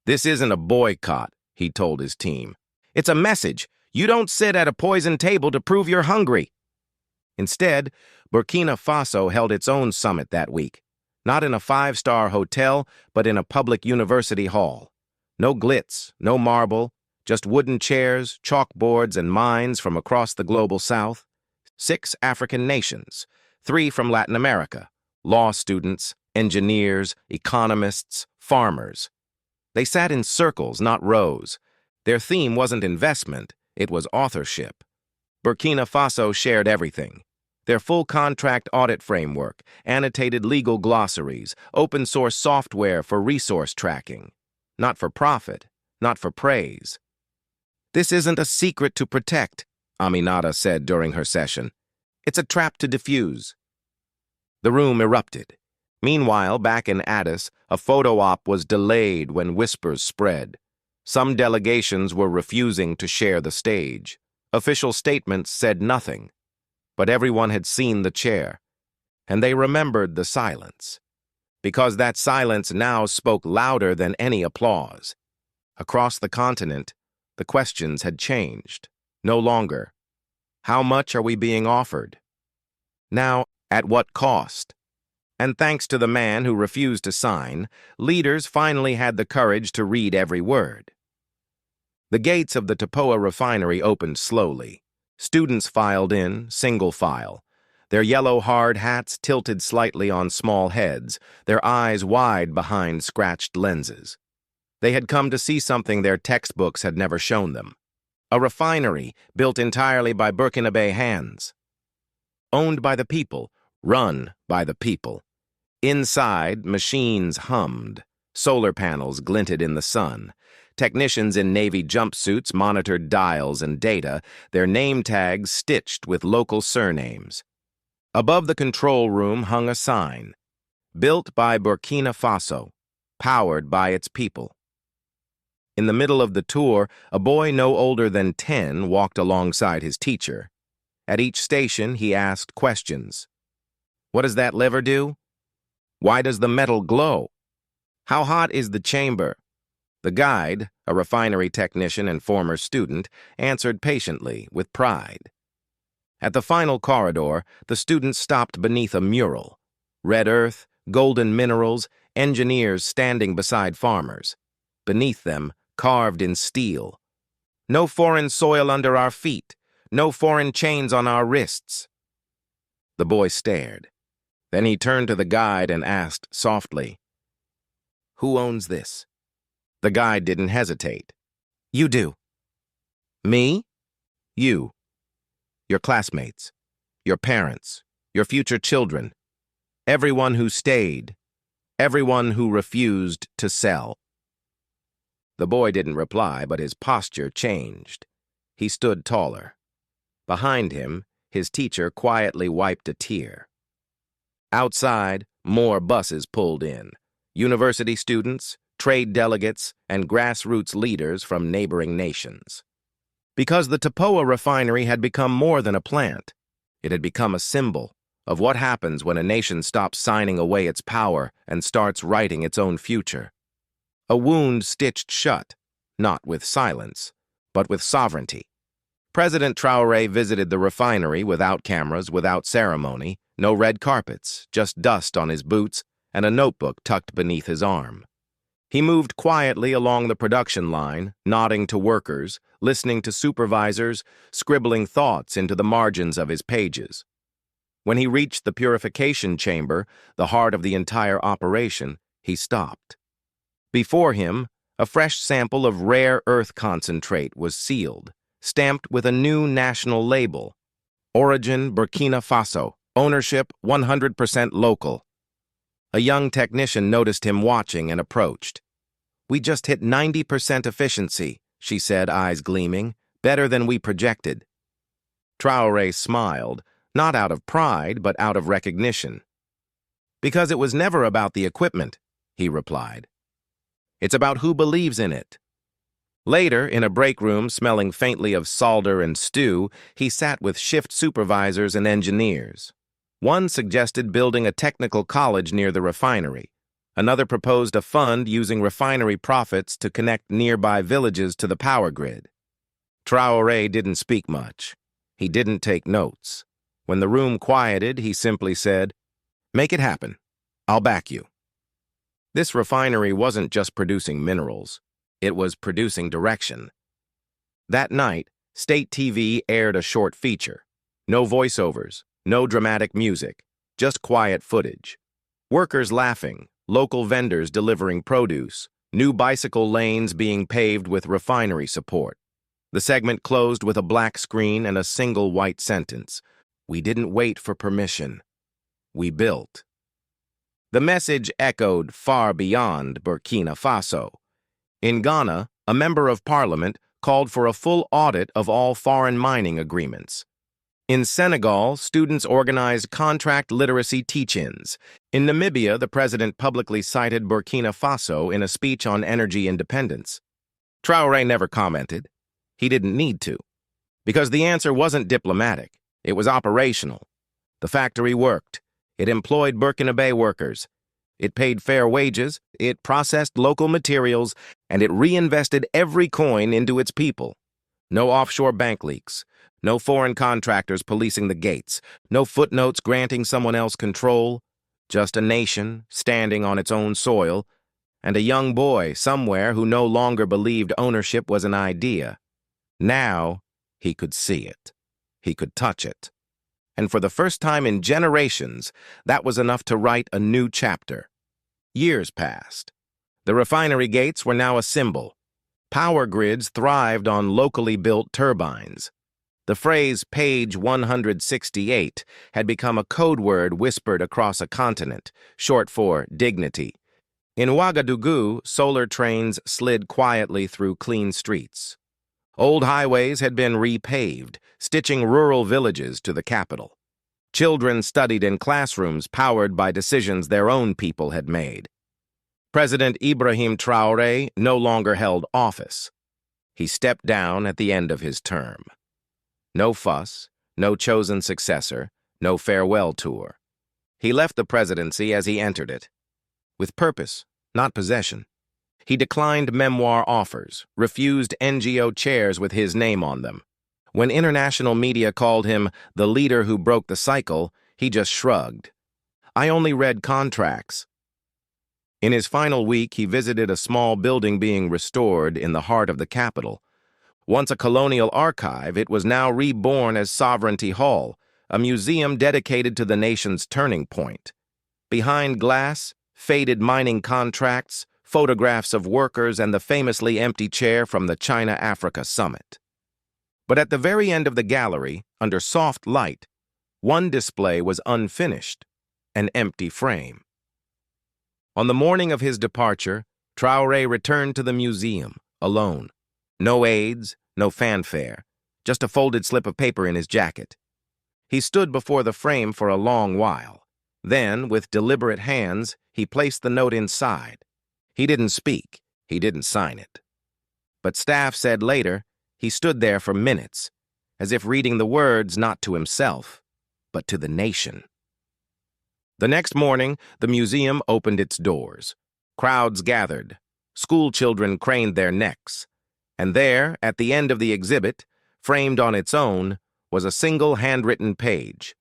This isn't a boycott, he told his team. It's a message. You don't sit at a poisoned table to prove you're hungry. Instead, Burkina Faso held its own summit that week, not in a five-star hotel, but in a public university hall. No glitz, no marble, just wooden chairs, chalkboards, and mines from across the global south. 6 African nations, 3 from Latin America, law students, engineers, economists, farmers. They sat in circles, not rows. Their theme wasn't investment, it was authorship. Burkina Faso shared everything. Their full contract audit framework, annotated legal glossaries, open-source software for resource tracking. Not for profit, not for praise. This isn't a secret to protect, Aminata said during her session. It's a trap to diffuse. The room erupted. Meanwhile, back in Addis, a photo op was delayed when whispers spread. Some delegations were refusing to share the stage. Official statements said nothing. But everyone had seen the chair, and they remembered the silence. Because that silence now spoke louder than any applause. Across the continent, the questions had changed. No longer, how much are we being offered? Now, at what cost? And thanks to the man who refused to sign, leaders finally had the courage to read every word. The gates of the Tapoa refinery opened slowly. Students filed in, single file, their yellow hard hats tilted slightly on small heads, their eyes wide behind scratched lenses. They had come to see something their textbooks had never shown them. A refinery built entirely by Burkinabe hands. Owned by the people, run by the people. Inside, machines hummed. Solar panels glinted in the sun. Technicians in Navy jumpsuits monitored dials and data, their name tags stitched with local surnames. Above the control room hung a sign, built by Burkina Faso, powered by its people. In the middle of the tour, a boy no older than 10 walked alongside his teacher. At each station, he asked questions. What does that lever do? Why does the metal glow? How hot is the chamber? The guide, a refinery technician and former student, answered patiently, with pride. At the final corridor, the students stopped beneath a mural. Red earth, golden minerals, engineers standing beside farmers. Beneath them, carved in steel. No foreign soil under our feet, no foreign chains on our wrists. The boy stared. Then he turned to the guide and asked softly, "Who owns this?" The guide didn't hesitate. "You do." "Me?" "You. Your classmates, your parents, your future children, everyone who stayed, everyone who refused to sell." The boy didn't reply, but his posture changed. He stood taller. Behind him, his teacher quietly wiped a tear. Outside, more buses pulled in. University students, trade delegates, and grassroots leaders from neighboring nations. Because the Tapoa refinery had become more than a plant, it had become a symbol of what happens when a nation stops signing away its power and starts writing its own future. A wound stitched shut, not with silence, but with sovereignty. President Traoré visited the refinery without cameras, without ceremony, no red carpets, just dust on his boots and a notebook tucked beneath his arm. He moved quietly along the production line, nodding to workers, listening to supervisors, scribbling thoughts into the margins of his pages. When he reached the purification chamber, the heart of the entire operation, he stopped. Before him, a fresh sample of rare earth concentrate was sealed, stamped with a new national label. Origin, Burkina Faso. Ownership, 100% local. A young technician noticed him watching and approached. "We just hit 90% efficiency," she said, eyes gleaming. "Better than we projected." Traoré smiled, not out of pride, but out of recognition. "Because it was never about the equipment," he replied. "It's about who believes in it." Later, in a break room smelling faintly of solder and stew, he sat with shift supervisors and engineers. One suggested building a technical college near the refinery. Another proposed a fund using refinery profits to connect nearby villages to the power grid. Traoré didn't speak much. He didn't take notes. When the room quieted, he simply said, "Make it happen. I'll back you." This refinery wasn't just producing minerals. It was producing direction. That night, state TV aired a short feature. No voiceovers, no dramatic music, just quiet footage. Workers laughing, local vendors delivering produce, new bicycle lanes being paved with refinery support. The segment closed with a black screen and a single white sentence. "We didn't wait for permission. We built." The message echoed far beyond Burkina Faso. In Ghana, a member of parliament called for a full audit of all foreign mining agreements. In Senegal, students organized contract literacy teach-ins. In Namibia, the president publicly cited Burkina Faso in a speech on energy independence. Traoré never commented. He didn't need to. Because the answer wasn't diplomatic. It was operational. The factory worked. It employed Burkinabe workers. It paid fair wages, it processed local materials, and it reinvested every coin into its people. No offshore bank leaks. No foreign contractors policing the gates. No footnotes granting someone else control. Just a nation standing on its own soil, and a young boy somewhere who no longer believed ownership was an idea. Now, he could see it. He could touch it. And for the first time in generations, that was enough to write a new chapter. Years passed. The refinery gates were now a symbol. Power grids thrived on locally built turbines. The phrase page 168 had become a code word whispered across a continent, short for dignity. In Ouagadougou, solar trains slid quietly through clean streets. Old highways had been repaved, stitching rural villages to the capital. Children studied in classrooms powered by decisions their own people had made. President Ibrahim Traoré no longer held office. He stepped down at the end of his term. No fuss, no chosen successor, no farewell tour. He left the presidency as he entered it, with purpose, not possession. He declined memoir offers, refused NGO chairs with his name on them. When international media called him the leader who broke the cycle, he just shrugged. "I only read contracts." In his final week, he visited a small building being restored in the heart of the capital. Once a colonial archive, it was now reborn as Sovereignty Hall, a museum dedicated to the nation's turning point. Behind glass, faded mining contracts, photographs of workers, and the famously empty chair from the China-Africa summit. But at the very end of the gallery, under soft light, one display was unfinished, an empty frame. On the morning of his departure, Traoré returned to the museum, alone. No aides, no fanfare, just a folded slip of paper in his jacket. He stood before the frame for a long while. Then, with deliberate hands, he placed the note inside. He didn't speak, he didn't sign it. But staff said later, he stood there for minutes, as if reading the words not to himself, but to the nation. The next morning, the museum opened its doors. Crowds gathered. School children craned their necks. And there, at the end of the exhibit, framed on its own, was a single handwritten page.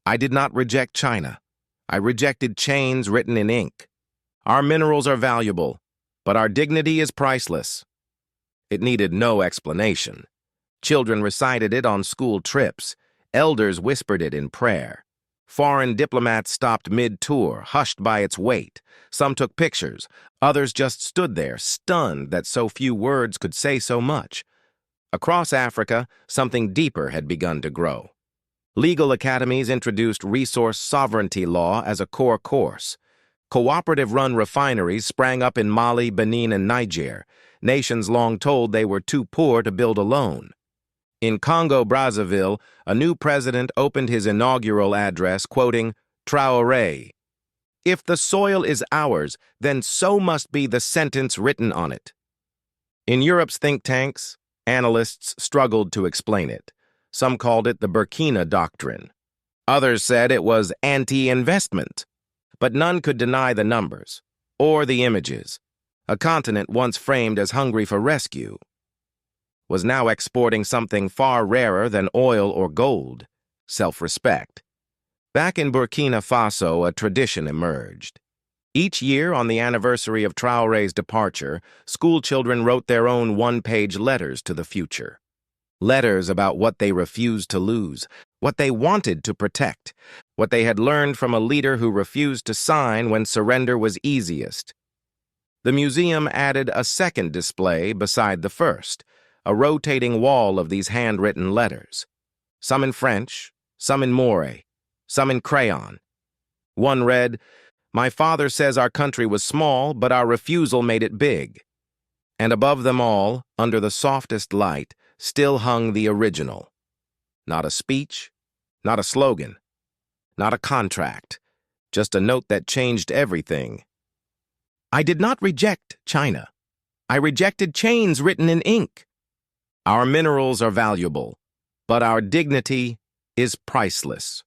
I did not reject China. I rejected chains written in ink. Our minerals are valuable, but our dignity is priceless. It needed no explanation. Children recited it on school trips. Elders whispered it in prayer. Foreign diplomats stopped mid-tour, hushed by its weight. Some took pictures. Others just stood there, stunned that so few words could say so much. Across Africa, something deeper had begun to grow. Legal academies introduced resource sovereignty law as a core course. Cooperative-run refineries sprang up in Mali, Benin, and Niger, nations long told they were too poor to build alone. In Congo-Brazzaville, a new president opened his inaugural address quoting Traoré. "If the soil is ours, then so must be the sentence written on it." In Europe's think tanks, analysts struggled to explain it. Some called it the Burkina Doctrine. Others said it was anti-investment. But none could deny the numbers, or the images. A continent once framed as hungry for rescue was now exporting something far rarer than oil or gold: self-respect. Back in Burkina Faso, a tradition emerged. Each year, on the anniversary of Traoré's departure, school children wrote their own one-page letters to the future. Letters about what they refused to lose, what they wanted to protect, what they had learned from a leader who refused to sign when surrender was easiest. The museum added a second display beside the first, a rotating wall of these handwritten letters. Some in French, some in Moore, some in crayon. One read, "My father says our country was small, but our refusal made it big." And above them all, under the softest light, still hung the original. Not a speech, not a slogan, not a contract, just a note that changed everything. I did not reject China. I rejected chains written in ink. Our minerals are valuable, but our dignity is priceless.